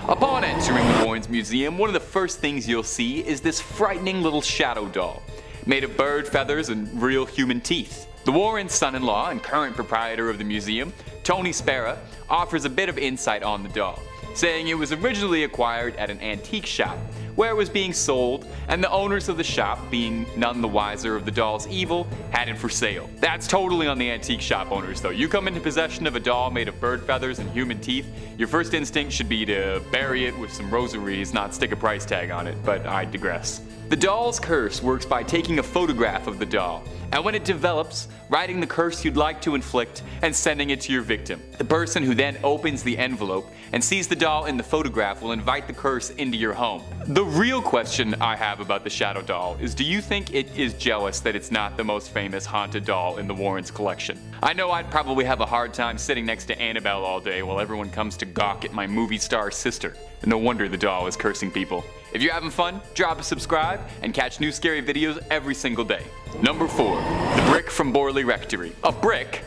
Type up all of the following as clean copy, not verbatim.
Upon entering the Warrens Museum, one of the first things you'll see is this frightening little shadow doll, made of bird feathers and real human teeth. The Warrens' son-in-law and current proprietor of the museum, Tony Spera, offers a bit of insight on the doll, saying it was originally acquired at an antique shop, where it was being sold, and the owners of the shop, being none the wiser of the doll's evil, had it for sale. That's totally on the antique shop owners though. You come into possession of a doll made of bird feathers and human teeth, your first instinct should be to bury it with some rosaries, not stick a price tag on it, but I digress. The doll's curse works by taking a photograph of the doll, and when it develops, writing the curse you'd like to inflict and sending it to your victim. The person who then opens the envelope and sees the doll in the photograph will invite the curse into your home. The real question I have about the shadow doll is, do you think it is jealous that it's not the most famous haunted doll in the Warrens collection? I know I'd probably have a hard time sitting next to Annabelle all day while everyone comes to gawk at my movie star sister. No wonder the doll is cursing people. If you're having fun, drop a subscribe and catch new scary videos every single day. Number 4. The brick from Borley Rectory. A brick?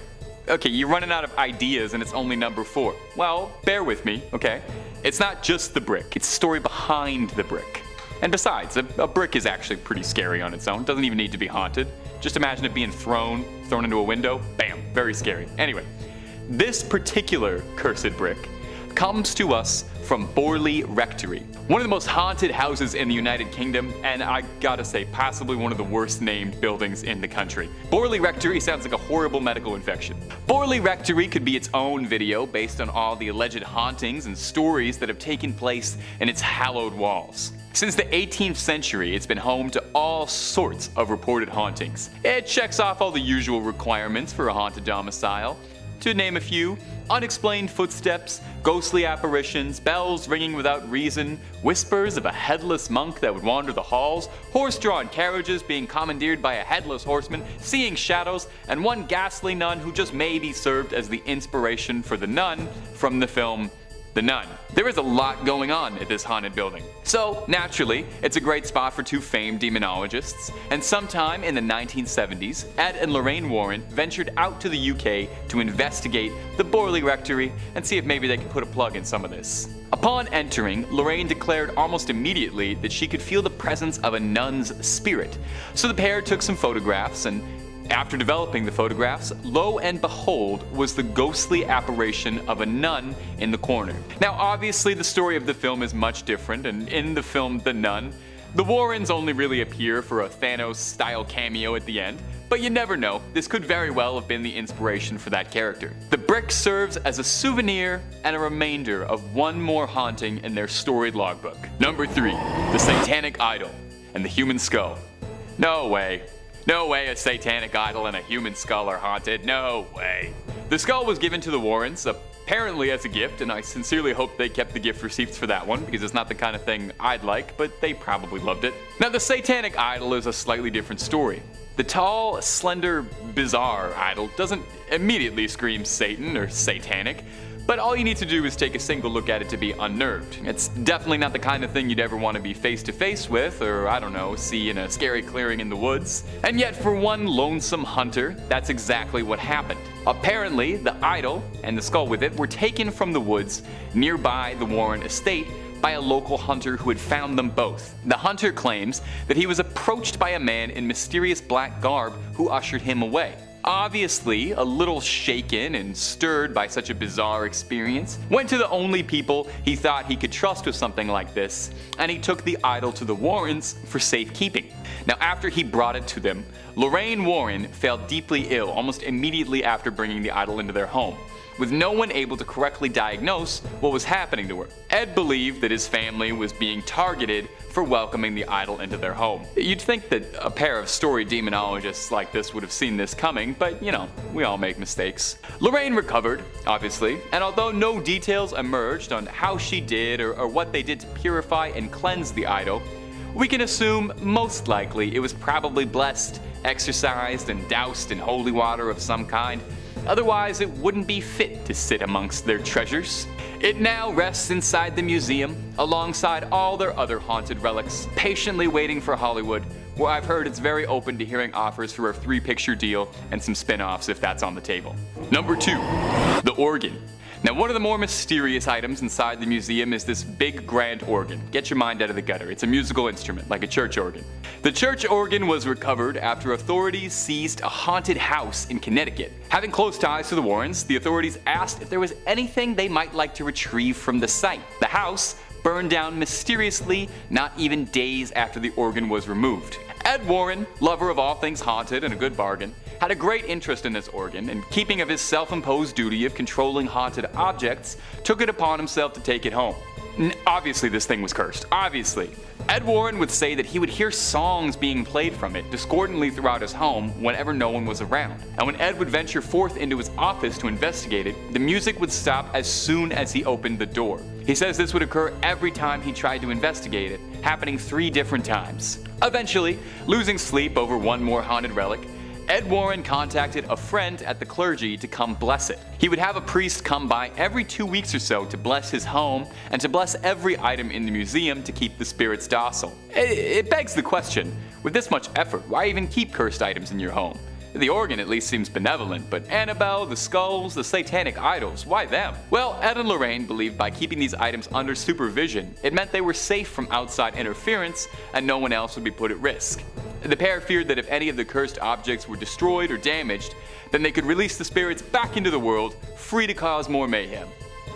Okay, you're running out of ideas and it's only number 4. Well, bear with me, okay? It's not just the brick, it's the story behind the brick. And besides, a brick is actually pretty scary on its own. It doesn't even need to be haunted. Just imagine it being thrown into a window. Bam, very scary. Anyway, this particular cursed brick comes to us from Borley Rectory, one of the most haunted houses in the United Kingdom, and I gotta say, possibly one of the worst named buildings in the country. Borley Rectory sounds like a horrible medical infection. Borley Rectory could be its own video based on all the alleged hauntings and stories that have taken place in its hallowed walls. Since the 18th century, it's been home to all sorts of reported hauntings. It checks off all the usual requirements for a haunted domicile. To name a few: unexplained footsteps, ghostly apparitions, bells ringing without reason, whispers of a headless monk that would wander the halls, horse-drawn carriages being commandeered by a headless horseman, seeing shadows, and one ghastly nun who just maybe served as the inspiration for the nun from the film The Nun. There is a lot going on at this haunted building. So, naturally, it's a great spot for two famed demonologists, and sometime in the 1970s, Ed and Lorraine Warren ventured out to the UK to investigate the Borley Rectory and see if maybe they could put a plug in some of this. Upon entering, Lorraine declared almost immediately that she could feel the presence of a nun's spirit, so the pair took some photographs, and after developing the photographs, lo and behold was the ghostly apparition of a nun in the corner. Now obviously the story of the film is much different, and in the film The Nun, the Warrens only really appear for a Thanos-style cameo at the end, but you never know, this could very well have been the inspiration for that character. The brick serves as a souvenir and a reminder of one more haunting in their storied logbook. Number 3. The Satanic Idol and the Human Skull. No way. No way a satanic idol and a human skull are haunted. No way. The skull was given to the Warrens, apparently as a gift, and I sincerely hope they kept the gift receipts for that one, because it's not the kind of thing I'd like, but they probably loved it. Now, the satanic idol is a slightly different story. The tall, slender, bizarre idol doesn't immediately scream Satan or satanic, but all you need to do is take a single look at it to be unnerved. It's definitely not the kind of thing you'd ever want to be face to face with, or I don't know, see in a scary clearing in the woods. And yet for one lonesome hunter, that's exactly what happened. Apparently, the idol and the skull with it were taken from the woods nearby the Warren estate by a local hunter who had found them both. The hunter claims that he was approached by a man in mysterious black garb who ushered him away. Obviously, a little shaken and stirred by such a bizarre experience, went to the only people he thought he could trust with something like this, and he took the idol to the Warrens for safekeeping. Now, after he brought it to them, Lorraine Warren fell deeply ill almost immediately after bringing the idol into their home, with no one able to correctly diagnose what was happening to her. Ed believed that his family was being targeted for welcoming the idol into their home. You'd think that a pair of storied demonologists like this would have seen this coming, but you know, we all make mistakes. Lorraine recovered, obviously, and although no details emerged on how she did or what they did to purify and cleanse the idol, we can assume most likely it was probably blessed, exorcised, and doused in holy water of some kind. Otherwise, it wouldn't be fit to sit amongst their treasures. It now rests inside the museum, alongside all their other haunted relics, patiently waiting for Hollywood, where I've heard it's very open to hearing offers for a 3-picture deal and some spin-offs if that's on the table. Number 2. The Organ. Now, one of the more mysterious items inside the museum is this big grand organ. Get your mind out of the gutter. It's a musical instrument, like a church organ. The church organ was recovered after authorities seized a haunted house in Connecticut. Having close ties to the Warrens, the authorities asked if there was anything they might like to retrieve from the site. The house burned down mysteriously not even days after the organ was removed. Ed Warren, lover of all things haunted and a good bargain, had a great interest in this organ, and keeping of his self-imposed duty of controlling haunted objects, took it upon himself to take it home. Obviously this thing was cursed, obviously. Ed Warren would say that he would hear songs being played from it discordantly throughout his home whenever no one was around. And when Ed would venture forth into his office to investigate it, the music would stop as soon as he opened the door. He says this would occur every time he tried to investigate it, happening 3 different times. Eventually, losing sleep over one more haunted relic, Ed Warren contacted a friend at the clergy to come bless it. He would have a priest come by every 2 weeks or so to bless his home and to bless every item in the museum to keep the spirits docile. It begs the question, with this much effort, why even keep cursed items in your home? The organ at least seems benevolent, but Annabelle, the skulls, the satanic idols, why them? Well, Ed and Lorraine believed by keeping these items under supervision, it meant they were safe from outside interference and no one else would be put at risk. The pair feared that if any of the cursed objects were destroyed or damaged, then they could release the spirits back into the world, free to cause more mayhem.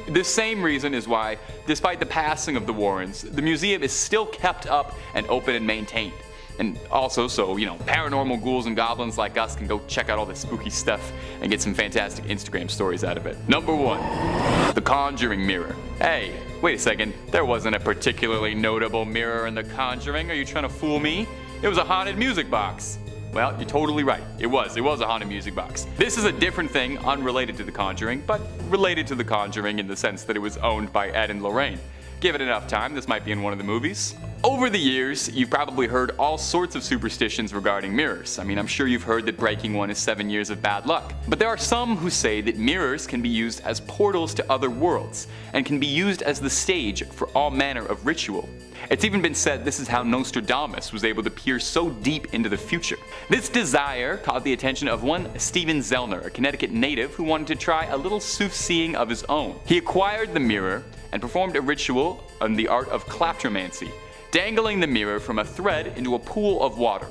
This same reason is why, despite the passing of the Warrens, the museum is still kept up and open and maintained. And also so, paranormal ghouls and goblins like us can go check out all this spooky stuff and get some fantastic Instagram stories out of it. Number 1. The Conjuring Mirror. Hey, wait a second, there wasn't a particularly notable mirror in The Conjuring, are you trying to fool me? It was a haunted music box. Well, you're totally right, it was a haunted music box. This is a different thing, unrelated to The Conjuring, but related to The Conjuring in the sense that it was owned by Ed and Lorraine. Give it enough time, this might be in one of the movies. Over the years, you've probably heard all sorts of superstitions regarding mirrors. I mean, I'm sure you've heard that breaking one is 7 years of bad luck. But there are some who say that mirrors can be used as portals to other worlds, and can be used as the stage for all manner of ritual. It's even been said this is how Nostradamus was able to peer so deep into the future. This desire caught the attention of one Stephen Zellner, a Connecticut native who wanted to try a little soothsaying of his own. He acquired the mirror and performed a ritual on the art of kleptomancy, dangling the mirror from a thread into a pool of water,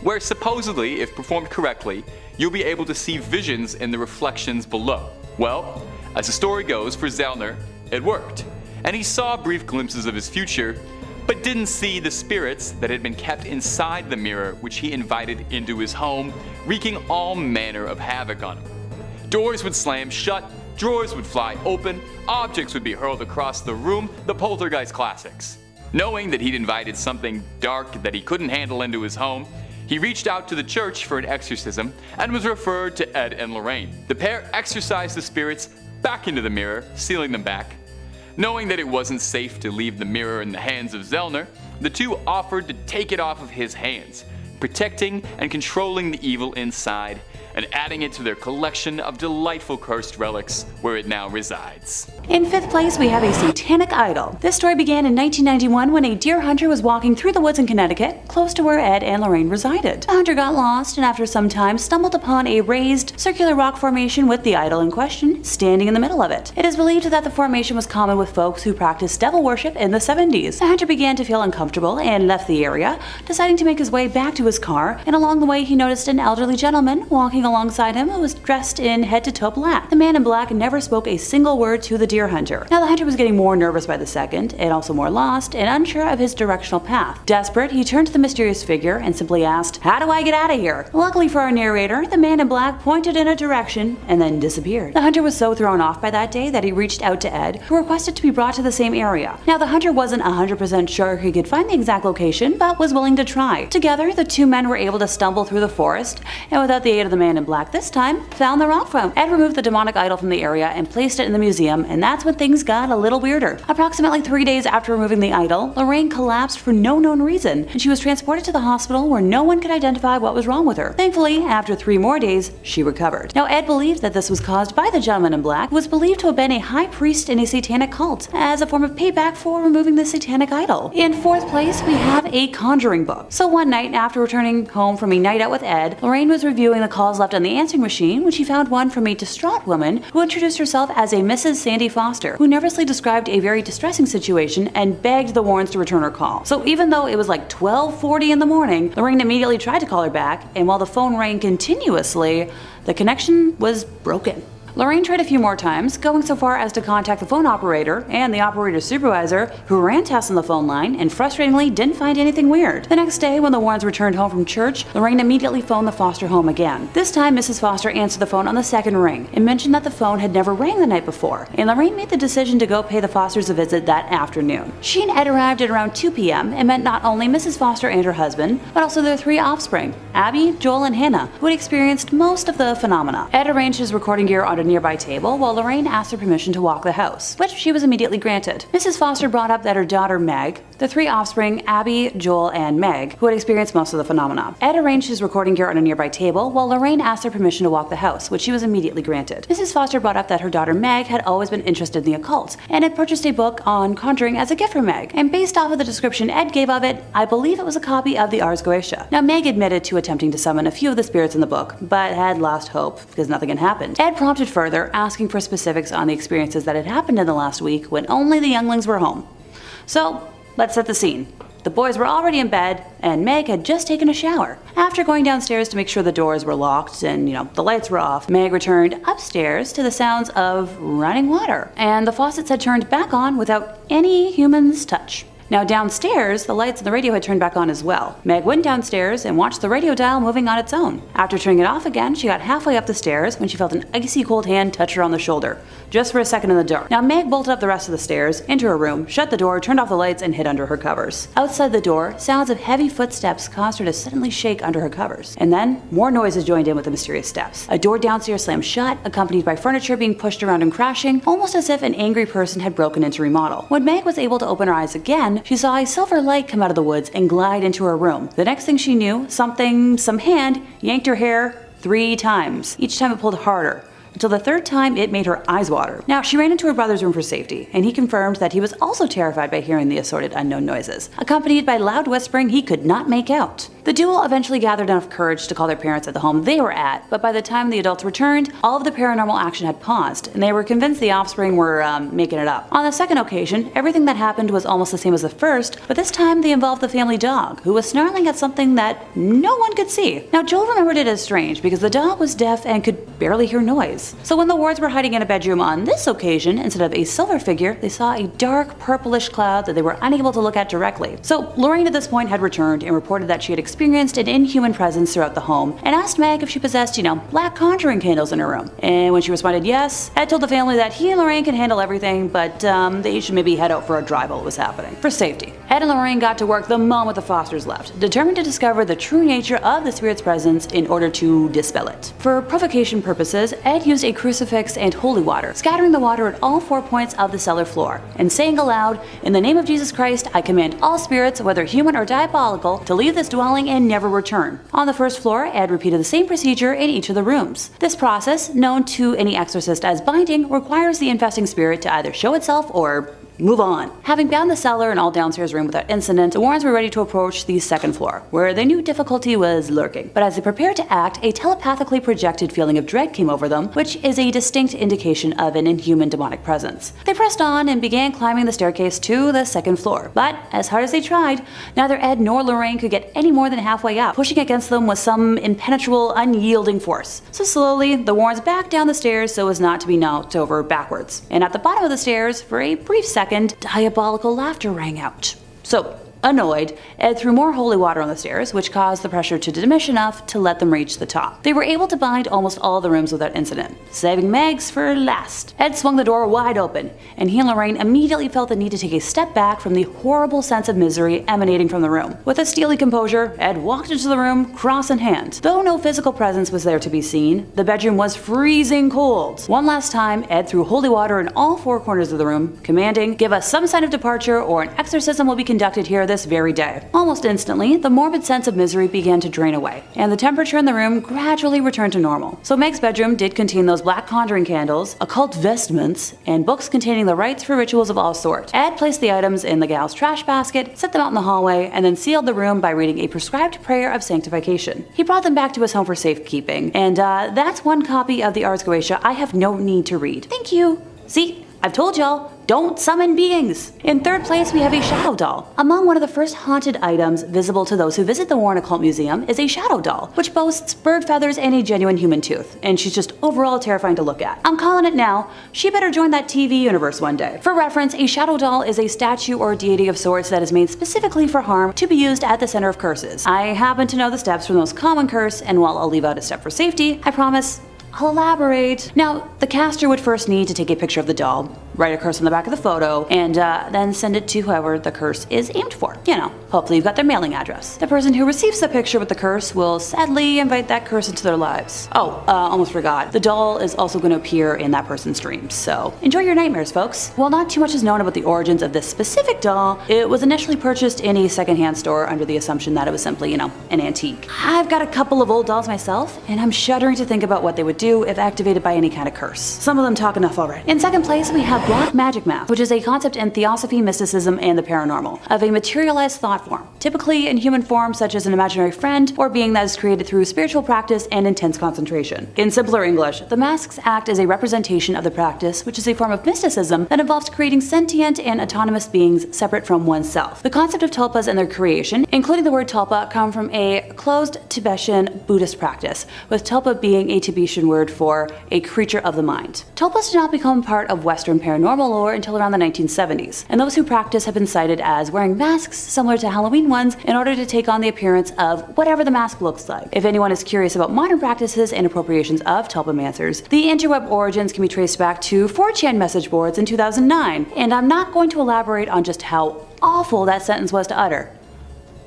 where supposedly, if performed correctly, you'll be able to see visions in the reflections below. Well, as the story goes, for Zellner, it worked, and he saw brief glimpses of his future, but didn't see the spirits that had been kept inside the mirror which he invited into his home, wreaking all manner of havoc on him. Doors would slam shut, drawers would fly open, objects would be hurled across the room, the poltergeist classics. Knowing that he'd invited something dark that he couldn't handle into his home, he reached out to the church for an exorcism and was referred to Ed and Lorraine. The pair exorcised the spirits back into the mirror, sealing them back. Knowing that it wasn't safe to leave the mirror in the hands of Zellner, the two offered to take it off of his hands, protecting and controlling the evil inside, and adding it to their collection of delightful cursed relics where it now resides. In 5th place, we have a satanic idol. This story began in 1991 when a deer hunter was walking through the woods in Connecticut, close to where Ed and Lorraine resided. The hunter got lost and after some time stumbled upon a raised, circular rock formation with the idol in question standing in the middle of it. It is believed that the formation was common with folks who practiced devil worship in the 70s. The hunter began to feel uncomfortable and left the area, deciding to make his way back to his car, and along the way he noticed an elderly gentleman walking alongside him who was dressed in head-to-toe black. The man in black never spoke a single word to the deer hunter. Now the hunter was getting more nervous by the second, and also more lost and unsure of his directional path. Desperate, he turned to the mysterious figure and simply asked, "How do I get out of here?" Luckily for our narrator, the man in black pointed in a direction and then disappeared. The hunter was so thrown off by that day that he reached out to Ed, who requested to be brought to the same area. Now the hunter wasn't 100% sure he could find the exact location, but was willing to try. Together, the two men were able to stumble through the forest, and without the aid of the man in black this time, found the rock fountain. Ed removed the demonic idol from the area and placed it in the museum, and that's when things got a little weirder. Approximately 3 days after removing the idol, Lorraine collapsed for no known reason, and she was transported to the hospital where no one could identify what was wrong with her. Thankfully, after 3 more days, she recovered. Now Ed believed that this was caused by the gentleman in black, who was believed to have been a high priest in a satanic cult, as a form of payback for removing the satanic idol. In 4th place, we have a conjuring book. So one night, after returning home from a night out with Ed, Lorraine was reviewing the calls left on the answering machine when she found one from a distraught woman who introduced herself as a Mrs. Sandy Foster, who nervously described a very distressing situation and begged the Warrens to return her call. So even though it was like 12:40 in the morning, Lorraine immediately tried to call her back, and while the phone rang continuously, the connection was broken. Lorraine tried a few more times, going so far as to contact the phone operator and the operator's supervisor, who ran tests on the phone line and frustratingly didn't find anything weird. The next day, when the Warrens returned home from church, Lorraine immediately phoned the Foster home again. This time, Mrs. Foster answered the phone on the second ring and mentioned that the phone had never rang the night before, and Lorraine made the decision to go pay the Fosters a visit that afternoon. She and Ed arrived at around 2 p.m. and met not only Mrs. Foster and her husband, but also their 3 offspring, Abby, Joel, and Hannah, who had experienced most of the phenomena. Ed arranged his recording gear on a nearby table while Lorraine asked her permission to walk the house, which she was immediately granted. Mrs. Foster brought up that her daughter Meg, the 3 offspring, Abby, Joel, and Meg, who had experienced most of the phenomena. Ed arranged his recording gear on a nearby table while Lorraine asked her permission to walk the house, which she was immediately granted. Mrs. Foster brought up that her daughter Meg had always been interested in the occult and had purchased a book on conjuring as a gift for Meg, and based off of the description Ed gave of it, I believe it was a copy of the Ars Goetia. Now Meg admitted to attempting to summon a few of the spirits in the book, but had lost hope because nothing had happened. Ed prompted further, asking for specifics on the experiences that had happened in the last week when only the younglings were home. So, let's set the scene. The boys were already in bed, and Meg had just taken a shower. After going downstairs to make sure the doors were locked and, the lights were off, Meg returned upstairs to the sounds of running water, and the faucets had turned back on without any human's touch. Now downstairs, the lights and the radio had turned back on as well. Meg went downstairs and watched the radio dial moving on its own. After turning it off again, she got halfway up the stairs when she felt an icy cold hand touch her on the shoulder, just for a second in the dark. Now Meg bolted up the rest of the stairs, into her room, shut the door, turned off the lights, and hid under her covers. Outside the door, sounds of heavy footsteps caused her to suddenly shake under her covers. And then, more noises joined in with the mysterious steps. A door downstairs slammed shut, accompanied by furniture being pushed around and crashing, almost as if an angry person had broken into remodel. When Meg was able to open her eyes again, she saw a silver light come out of the woods and glide into her room. The next thing she knew, some hand yanked her hair 3 times. Each time it pulled harder, until the 3rd time it made her eyes water. Now, she ran into her brother's room for safety, and he confirmed that he was also terrified by hearing the assorted unknown noises, accompanied by loud whispering he could not make out. The duo eventually gathered enough courage to call their parents at the home they were at, but by the time the adults returned, all of the paranormal action had paused, and they were convinced the offspring were making it up. On the second occasion, everything that happened was almost the same as the first, but this time they involved the family dog, who was snarling at something that no one could see. Now, Joel remembered it as strange because the dog was deaf and could barely hear noise. So when the Wards were hiding in a bedroom on this occasion, instead of a silver figure, they saw a dark purplish cloud that they were unable to look at directly. So Lorraine at this point had returned and reported that she had experienced an inhuman presence throughout the home and asked Meg if she possessed, black conjuring candles in her room. And when she responded yes, Ed told the family that he and Lorraine could handle everything, but they should maybe head out for a drive while it was happening, for safety. Ed and Lorraine got to work the moment the Fosters left, determined to discover the true nature of the spirit's presence in order to dispel it. For provocation purposes, Ed used a crucifix and holy water, scattering the water at all 4 points of the cellar floor, and saying aloud, "In the name of Jesus Christ, I command all spirits, whether human or diabolical, to leave this dwelling and never return." On the first floor, Ed repeated the same procedure in each of the rooms. This process, known to any exorcist as binding, requires the infesting spirit to either show itself or move on. Having bound the cellar and all downstairs room without incident, the Warrens were ready to approach the second floor, where they knew difficulty was lurking. But as they prepared to act, a telepathically projected feeling of dread came over them, which is a distinct indication of an inhuman demonic presence. They pressed on and began climbing the staircase to the second floor, but as hard as they tried, neither Ed nor Lorraine could get any more than halfway up, pushing against them with some impenetrable, unyielding force. So slowly, the Warrens backed down the stairs so as not to be knocked over backwards. And at the bottom of the stairs, for a brief second, diabolical laughter rang out. So, annoyed, Ed threw more holy water on the stairs, which caused the pressure to diminish enough to let them reach the top. They were able to bind almost all the rooms without incident, saving Meg's for last. Ed swung the door wide open, and he and Lorraine immediately felt the need to take a step back from the horrible sense of misery emanating from the room. With a steely composure, Ed walked into the room, cross in hand. Though no physical presence was there to be seen, the bedroom was freezing cold. One last time, Ed threw holy water in all 4 corners of the room, commanding, "Give us some sign of departure or an exorcism will be conducted here this very day. Almost instantly, the morbid sense of misery began to drain away, and the temperature in the room gradually returned to normal. So Meg's bedroom did contain those black conjuring candles, occult vestments, and books containing the rites for rituals of all sorts. Ed placed the items in the gal's trash basket, set them out in the hallway, and then sealed the room by reading a prescribed prayer of sanctification. He brought them back to his home for safekeeping, and that's one copy of the Ars Goetia I have no need to read. Thank you. See? I've told y'all, don't summon beings! In third place, we have a shadow doll. Among one of the first haunted items visible to those who visit the Warren Occult Museum is a shadow doll, which boasts bird feathers and a genuine human tooth, and she's just overall terrifying to look at. I'm calling it now, she better join that TV universe one day. For reference, a shadow doll is a statue or deity of sorts that is made specifically for harm to be used at the center of curses. I happen to know the steps for the most common curse, and while I'll leave out a step for safety, I promise I'll elaborate. Now, the caster would first need to take a picture of the doll, write a curse on the back of the photo, and then send it to whoever the curse is aimed for. You know, hopefully you've got their mailing address. The person who receives the picture with the curse will sadly invite that curse into their lives. Oh, almost forgot. The doll is also going to appear in that person's dreams, so enjoy your nightmares, folks. While not too much is known about the origins of this specific doll, it was initially purchased in a secondhand store under the assumption that it was simply, an antique. I've got a couple of old dolls myself, and I'm shuddering to think about what they would do if activated by any kind of curse. Some of them talk enough already. In second place, we have black magic mask, which is a concept in theosophy, mysticism, and the paranormal, of a materialized thought form, typically in human form such as an imaginary friend or being that is created through spiritual practice and intense concentration. In simpler English, the masks act as a representation of the practice, which is a form of mysticism that involves creating sentient and autonomous beings separate from oneself. The concept of tulpas and their creation, including the word tulpa, come from a closed Tibetan Buddhist practice, with tulpa being a Tibetan word for a creature of the mind. Tulpas did not become part of Western paranormal lore until around the 1970s, and those who practice have been cited as wearing masks similar to Halloween ones in order to take on the appearance of whatever the mask looks like. If anyone is curious about modern practices and appropriations of tulpamancers, the interweb origins can be traced back to 4chan message boards in 2009, and I'm not going to elaborate on just how awful that sentence was to utter.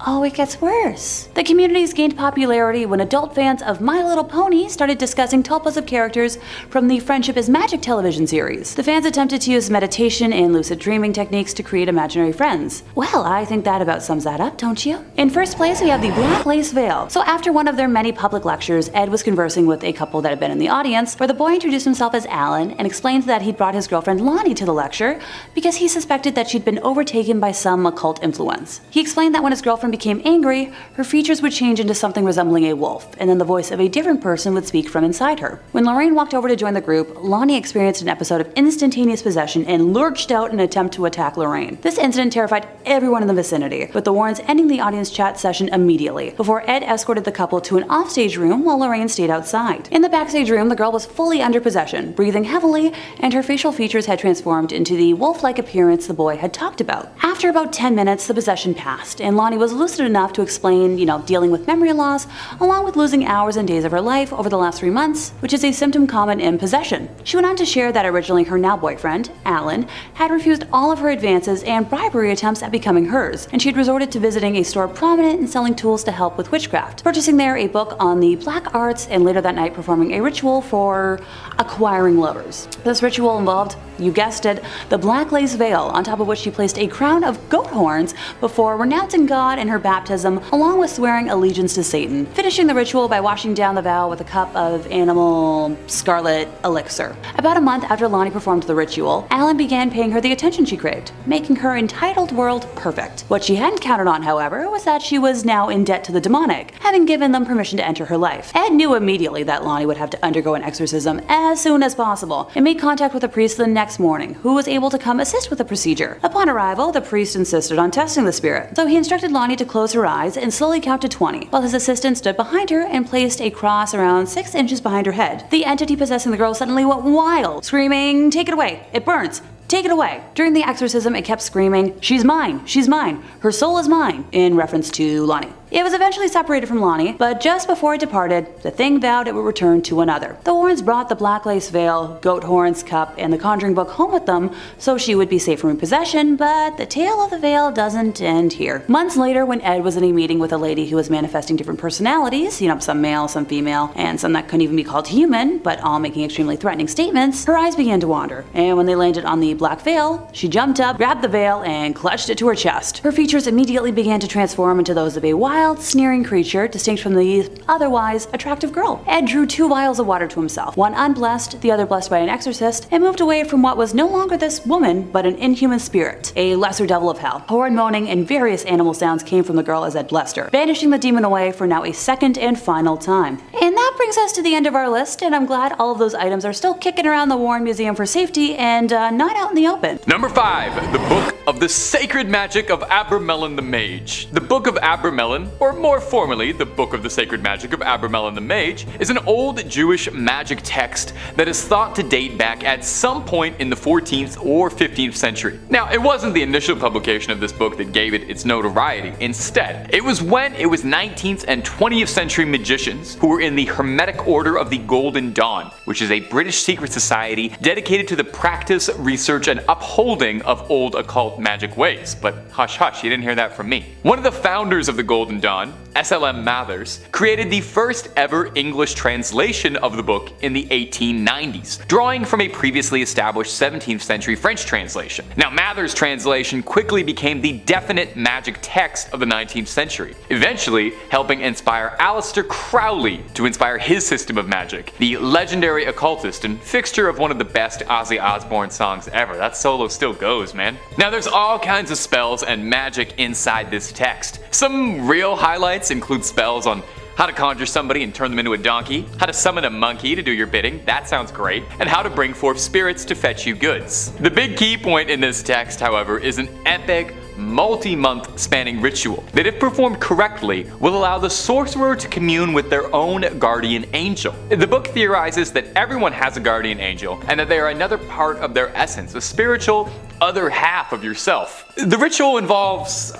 Oh, it gets worse. The communities gained popularity when adult fans of My Little Pony started discussing tulpas of characters from the Friendship is Magic television series. The fans attempted to use meditation and lucid dreaming techniques to create imaginary friends. Well, I think that about sums that up, don't you? In first place, we have the black lace veil. So after one of their many public lectures, Ed was conversing with a couple that had been in the audience, where the boy introduced himself as Alan and explained that he'd brought his girlfriend Lonnie to the lecture because he suspected that she'd been overtaken by some occult influence. He explained that when his girlfriend became angry, her features would change into something resembling a wolf, and then the voice of a different person would speak from inside her. When Lorraine walked over to join the group, Lonnie experienced an episode of instantaneous possession and lurched out in an attempt to attack Lorraine. This incident terrified everyone in the vicinity, with the Warrens ending the audience chat session immediately, before Ed escorted the couple to an offstage room while Lorraine stayed outside. In the backstage room, the girl was fully under possession, breathing heavily, and her facial features had transformed into the wolf-like appearance the boy had talked about. After about 10 minutes, the possession passed, and Lonnie was lucid enough to explain, dealing with memory loss, along with losing hours and days of her life over the last 3 months, which is a symptom common in possession. She went on to share that originally her now boyfriend, Alan, had refused all of her advances and bribery attempts at becoming hers, and she had resorted to visiting a store prominent in selling tools to help with witchcraft, purchasing there a book on the black arts, and later that night performing a ritual for acquiring lovers. This ritual involved, you guessed it, the black lace veil, on top of which she placed a crown of goat horns before renouncing God in her baptism, along with swearing allegiance to Satan, finishing the ritual by washing down the vow with a cup of animal scarlet elixir. About a month after Lonnie performed the ritual, Alan began paying her the attention she craved, making her entitled world perfect. What she hadn't counted on, however, was that she was now in debt to the demonic, having given them permission to enter her life. Ed knew immediately that Lonnie would have to undergo an exorcism as soon as possible, and made contact with a priest the next morning, who was able to come assist with the procedure. Upon arrival, the priest insisted on testing the spirit, so he instructed Lonnie to close her eyes and slowly count to 20, while his assistant stood behind her and placed a cross around 6 inches behind her head. The entity possessing the girl suddenly went wild, screaming, "Take it away, it burns! Take it away!" During the exorcism, it kept screaming, "She's mine! She's mine! Her soul is mine!" in reference to Lonnie. It was eventually separated from Lonnie, but just before it departed, the thing vowed it would return to another. The Warrens brought the black lace veil, goat horns, cup, and the conjuring book home with them so she would be safe from repossession, but the tale of the veil doesn't end here. Months later, when Ed was in a meeting with a lady who was manifesting different personalities, some male, some female, and some that couldn't even be called human, but all making extremely threatening statements, her eyes began to wander, and when they landed on the black veil, she jumped up, grabbed the veil, and clutched it to her chest. Her features immediately began to transform into those of a wild, sneering creature distinct from the otherwise attractive girl. Ed drew 2 vials of water to himself, one unblessed, the other blessed by an exorcist, and moved away from what was no longer this woman, but an inhuman spirit, a lesser devil of hell. Horrid moaning and various animal sounds came from the girl as Ed blessed her, banishing the demon away for now a second and final time. And that brings us to the end of our list, and I'm glad all of those items are still kicking around the Warren Museum for safety and not out in the open. Number 5. The Book of the Sacred Magic of Abramelin the Mage. The Book of Abramelin, or more formally, the Book of the Sacred Magic of Abramelin the Mage, is an old Jewish magic text that is thought to date back at some point in the 14th or 15th century. Now, it wasn't the initial publication of this book that gave it its notoriety. Instead, it was when it was 19th and 20th century magicians who were in the Hermetic Order of the Golden Dawn, which is a British secret society dedicated to the practice, research, and upholding of old occult magic ways. But hush hush, you didn't hear that from me. One of the founders of the Golden Dawn, S.L.M. Mathers, created the first ever English translation of the book in the 1890s, drawing from a previously established 17th century French translation. Now, Mathers' translation quickly became the definite magic text of the 19th century, eventually helping inspire Aleister Crowley to inspire his system of magic, the legendary occultist and fixture of one of the best Ozzy Osbourne songs ever. That solo still goes, man. Now, there's all kinds of spells and magic inside this text. Some real highlights include spells on how to conjure somebody and turn them into a donkey, how to summon a monkey to do your bidding, that sounds great, and how to bring forth spirits to fetch you goods. The big key point in this text, however, is an epic, multi-month spanning ritual that, if performed correctly, will allow the sorcerer to commune with their own guardian angel. The book theorizes that everyone has a guardian angel and that they are another part of their essence, a spiritual other half of yourself. The ritual involves,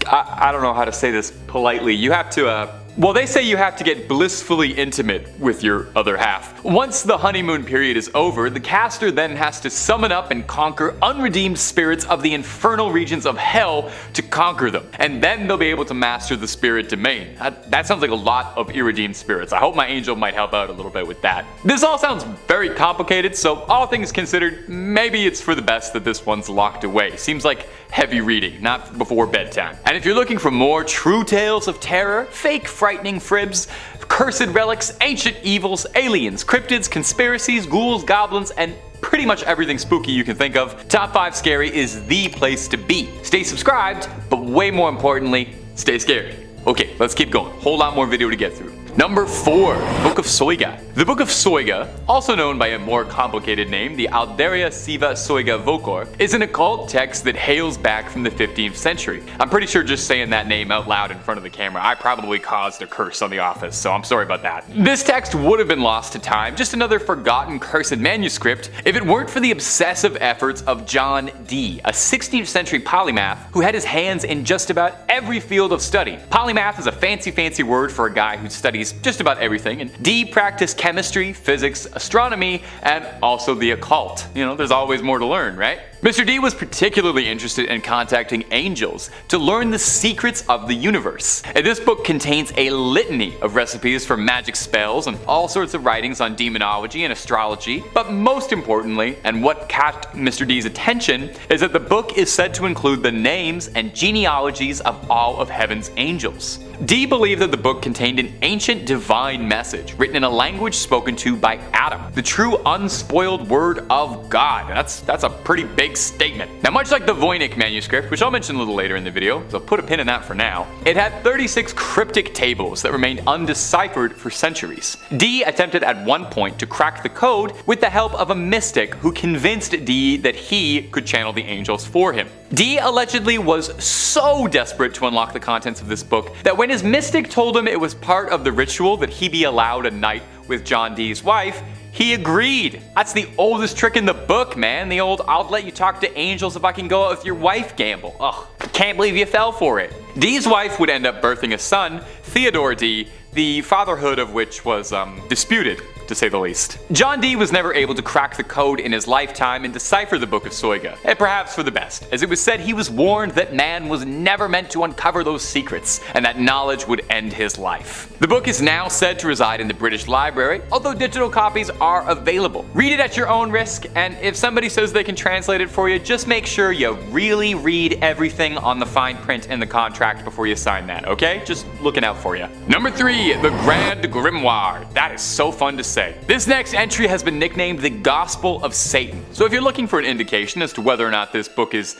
I don't know how to say this politely. You have to, they say you have to get blissfully intimate with your other half. Once the honeymoon period is over, the caster then has to summon up and conquer unredeemed spirits of the infernal regions of hell to conquer them. And then they'll be able to master the spirit domain. That sounds like a lot of irredeemed spirits. I hope my angel might help out a little bit with that. This all sounds very complicated, so all things considered, maybe it's for the best that this one's locked away. Seems like heavy reading, not before bedtime. And if you're looking for more true tales of terror, fake frightening fribs, cursed relics, ancient evils, aliens, cryptids, conspiracies, ghouls, goblins, and pretty much everything spooky you can think of, Top 5 Scary is the place to be. Stay subscribed, but way more importantly, stay scared. Okay, let's keep going. Whole lot more video to get through. Number 4. Book of Soiga. The Book of Soiga, also known by a more complicated name, the Alderia Siva Soiga Vocor, is an occult text that hails back from the 15th century. I'm pretty sure just saying that name out loud in front of the camera, I probably caused a curse on the office, so I'm sorry about that. This text would have been lost to time, just another forgotten cursed manuscript, if it weren't for the obsessive efforts of John Dee, a 16th century polymath who had his hands in just about every field of study. Polymath is a fancy word for a guy who studies just about everything, and Dee practiced chemistry, physics, astronomy, and also the occult. There's always more to learn, right? Mr. Dee was particularly interested in contacting angels to learn the secrets of the universe. And this book contains a litany of recipes for magic spells and all sorts of writings on demonology and astrology, but most importantly, and what caught Mr. Dee's attention, is that the book is said to include the names and genealogies of all of heaven's angels. Dee believed that the book contained an ancient divine message written in a language spoken to by Adam, the true unspoiled word of God. That's a pretty big statement. Now, much like the Voynich manuscript, which I'll mention a little later in the video, so put a pin in that for now, it had 36 cryptic tables that remained undeciphered for centuries. Dee attempted at one point to crack the code with the help of a mystic who convinced Dee that he could channel the angels for him. Dee allegedly was so desperate to unlock the contents of this book that when his mystic told him it was part of the ritual that he be allowed a night with John Dee's wife, he agreed. That's the oldest trick in the book, man. The old "I'll let you talk to angels if I can go out with your wife" gamble. Ugh. Can't believe you fell for it. Dee's wife would end up birthing a son, Theodore Dee, the fatherhood of which was disputed, to say the least. John Dee was never able to crack the code in his lifetime and decipher the Book of Soiga, and perhaps for the best, as it was said he was warned that man was never meant to uncover those secrets, and that knowledge would end his life. The book is now said to reside in the British Library, although digital copies are available. Read it at your own risk, and if somebody says they can translate it for you, just make sure you really read everything on the fine print in the contract before you sign that, okay? Just looking out for you. Number 3, the Grand Grimoire. That is so fun to say. This next entry has been nicknamed the Gospel of Satan. So if you're looking for an indication as to whether or not this book is,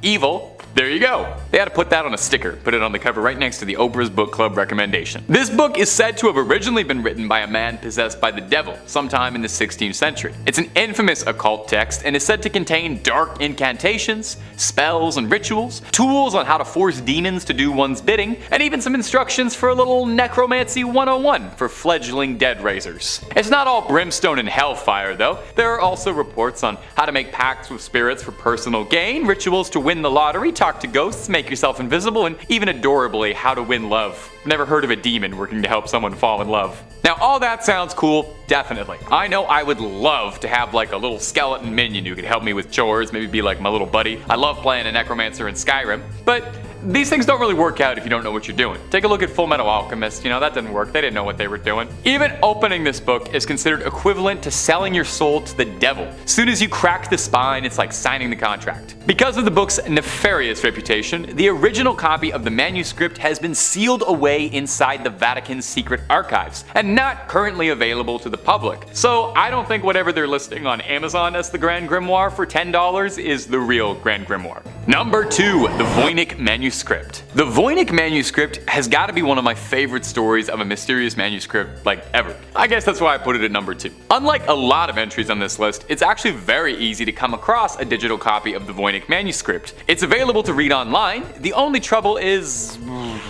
evil, there you go. They had to put that on a sticker, put it on the cover right next to the Oprah's Book Club recommendation. This book is said to have originally been written by a man possessed by the devil sometime in the 16th century. It's an infamous occult text and is said to contain dark incantations, spells and rituals, tools on how to force demons to do one's bidding, and even some instructions for a little necromancy 101 for fledgling dead raisers. It's not all brimstone and hellfire though. There are also reports on how to make pacts with spirits for personal gain, rituals to win the lottery, talk to ghosts, make yourself invisible, and even adorably, how to win love. I've never heard of a demon working to help someone fall in love. Now all that sounds cool, definitely. I know I would love to have like a little skeleton minion who could help me with chores, maybe be like my little buddy. I love playing a necromancer in Skyrim, but these things don't really work out if you don't know what you're doing. Take a look at Full Metal Alchemist, that didn't work, they didn't know what they were doing. Even opening this book is considered equivalent to selling your soul to the devil. As soon as you crack the spine, it's like signing the contract. Because of the book's nefarious reputation, the original copy of the manuscript has been sealed away inside the Vatican's secret archives, and not currently available to the public. So I don't think whatever they're listing on Amazon as the Grand Grimoire for $10 is the real Grand Grimoire. Number 2, the Voynich Manuscript. The Voynich Manuscript has got to be one of my favorite stories of a mysterious manuscript, ever. I guess that's why I put it at number 2. Unlike a lot of entries on this list, it's actually very easy to come across a digital copy of the Voynich Manuscript. It's available to read online. The only trouble is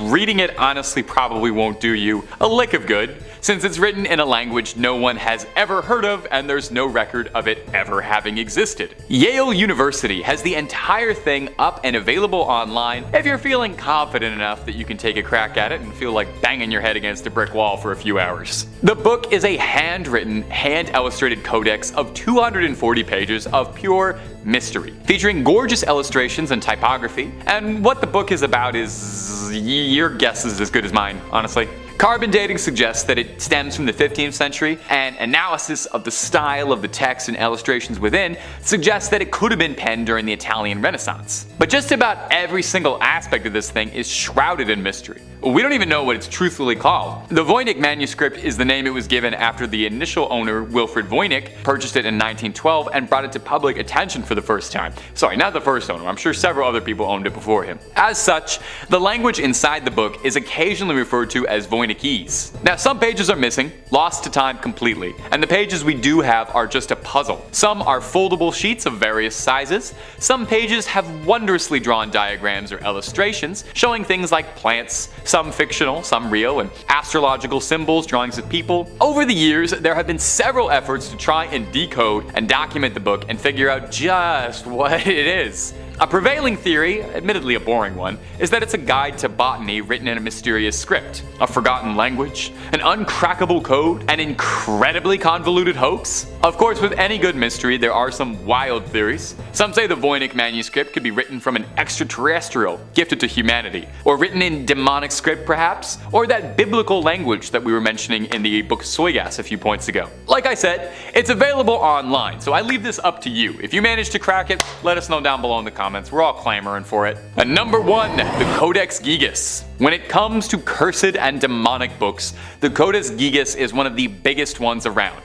reading it honestly probably won't do you a lick of good, since it's written in a language no one has ever heard of and there's no record of it ever having existed. Yale University has the entire thing up and available online if you're feeling confident enough that you can take a crack at it and feel like banging your head against a brick wall for a few hours. The book is a handwritten, hand-illustrated codex of 240 pages of pure mystery, featuring gorgeous illustrations and typography, and what the book is about is your guess is as good as mine, honestly. Carbon dating suggests that it stems from the 15th century, and analysis of the style of the text and illustrations within suggests that it could have been penned during the Italian Renaissance. But just about every single aspect of this thing is shrouded in mystery. We don't even know what it's truthfully called. The Voynich manuscript is the name it was given after the initial owner, Wilfrid Voynich, purchased it in 1912 and brought it to public attention for the first time. Sorry, not the first owner, I'm sure several other people owned it before him. As such, the language inside the book is occasionally referred to as Voynichese. Now some pages are missing, lost to time completely, and the pages we do have are just a puzzle. Some are foldable sheets of various sizes, some pages have wondrously drawn diagrams or illustrations showing things like plants, some fictional, some real, and astrological symbols, drawings of people. Over the years, there have been several efforts to try and decode and document the book and figure out just what it is. A prevailing theory, admittedly a boring one, is that it's a guide to botany written in a mysterious script, a forgotten language, an uncrackable code, an incredibly convoluted hoax. Of course, with any good mystery, there are some wild theories. Some say the Voynich manuscript could be written from an extraterrestrial gifted to humanity, or written in demonic script perhaps, or that biblical language that we were mentioning in the book Soigas a few points ago. Like I said, it's available online, so I leave this up to you. If you manage to crack it, let us know down below in the comments. We're all clamoring for it. And number 1, the Codex Gigas. When it comes to cursed and demonic books, the Codex Gigas is one of the biggest ones around.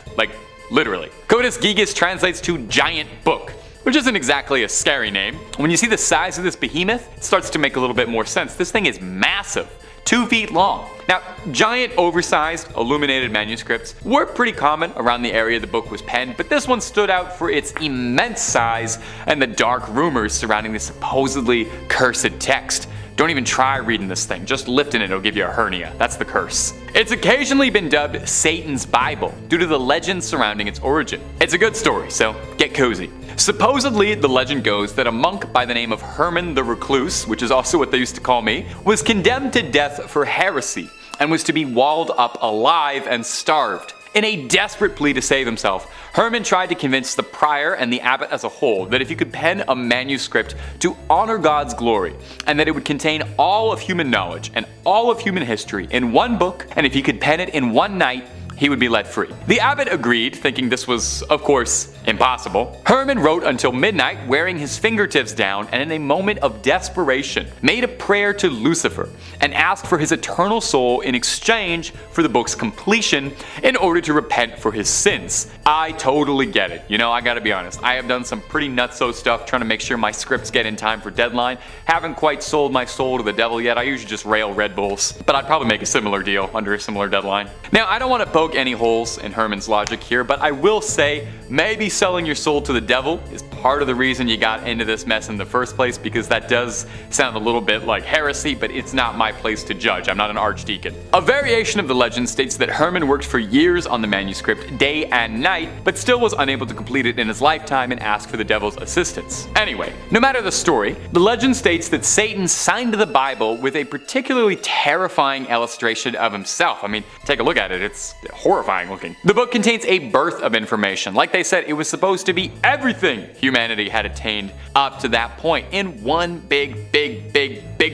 Literally. Codex Gigas translates to giant book, which isn't exactly a scary name. When you see the size of this behemoth, it starts to make a little bit more sense. This thing is massive. 2 feet long. Now, giant oversized illuminated manuscripts were pretty common around the area the book was penned, but this one stood out for its immense size and the dark rumors surrounding the supposedly cursed text. Don't even try reading this thing, just lifting it'll give you a hernia. That's the curse. It's occasionally been dubbed Satan's Bible due to the legend surrounding its origin. It's a good story, so get cozy. Supposedly, the legend goes that a monk by the name of Herman the Recluse, which is also what they used to call me, was condemned to death for heresy and was to be walled up alive and starved. In a desperate plea to save himself, Herman tried to convince the prior and the abbot as a whole that if he could pen a manuscript to honor God's glory, and that it would contain all of human knowledge and all of human history in one book, and if he could pen it in one night, he would be let free. The abbot agreed, thinking this was, of course, impossible. Herman wrote until midnight, wearing his fingertips down, and in a moment of desperation, made a prayer to Lucifer and asked for his eternal soul in exchange for the book's completion in order to repent for his sins. I totally get it. You know, I gotta be honest, I have done some pretty nutso stuff trying to make sure my scripts get in time for deadline. Haven't quite sold my soul to the devil yet. I usually just rail Red Bulls, but I'd probably make a similar deal under a similar deadline. Now, I don't want to poke any holes in Herman's logic here, but I will say maybe selling your soul to the devil is part of the reason you got into this mess in the first place, because that does sound a little bit like heresy, but it's not my place to judge. I'm not an archdeacon. A variation of the legend states that Herman worked for years on the manuscript, day and night, but still was unable to complete it in his lifetime and asked for the devil's assistance. Anyway, no matter the story, the legend states that Satan signed the Bible with a particularly terrifying illustration of himself. I mean, take a look at it, it's horrifying looking. The book contains a birth of information. Like they said, it was supposed to be everything humanity had attained up to that point in one big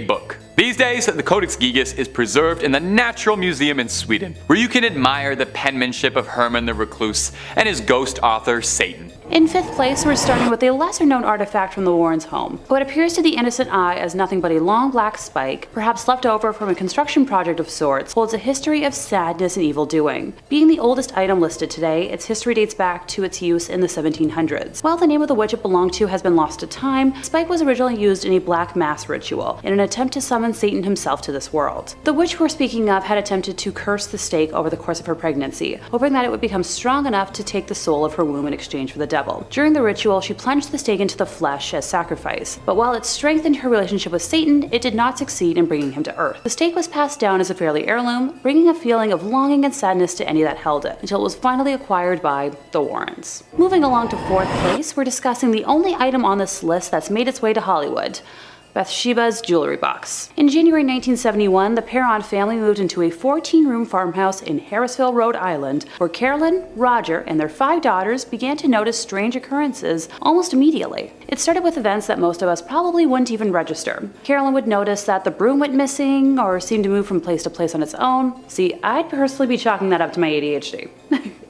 book. These days, the Codex Gigas is preserved in the Natural Museum in Sweden, where you can admire the penmanship of Herman the Recluse and his ghost author, Satan. In fifth place, we're starting with a lesser-known artifact from the Warrens' home. What appears to the innocent eye as nothing but a long black spike, perhaps left over from a construction project of sorts, holds a history of sadness and evil doing. Being the oldest item listed today, its history dates back to its use in the 1700s. While the name of the witch it belonged to has been lost to time, the spike was originally used in a black mass ritual, in an attempt to summon Satan himself to this world. The witch we're speaking of had attempted to curse the stake over the course of her pregnancy, hoping that it would become strong enough to take the soul of her womb in exchange for the devil. During the ritual, she plunged the stake into the flesh as sacrifice, but while it strengthened her relationship with Satan, it did not succeed in bringing him to Earth. The stake was passed down as a family heirloom, bringing a feeling of longing and sadness to any that held it, until it was finally acquired by the Warrens. Moving along to fourth place, we're discussing the only item on this list that's made its way to Hollywood: Bathsheba's jewelry box. In January 1971, the Perron family moved into a 14-room farmhouse in Harrisville, Rhode Island, where Carolyn, Roger, and their 5 daughters began to notice strange occurrences almost immediately. It started with events that most of us probably wouldn't even register. Carolyn would notice that the broom went missing or seemed to move from place to place on its own. See, I'd personally be chalking that up to my ADHD.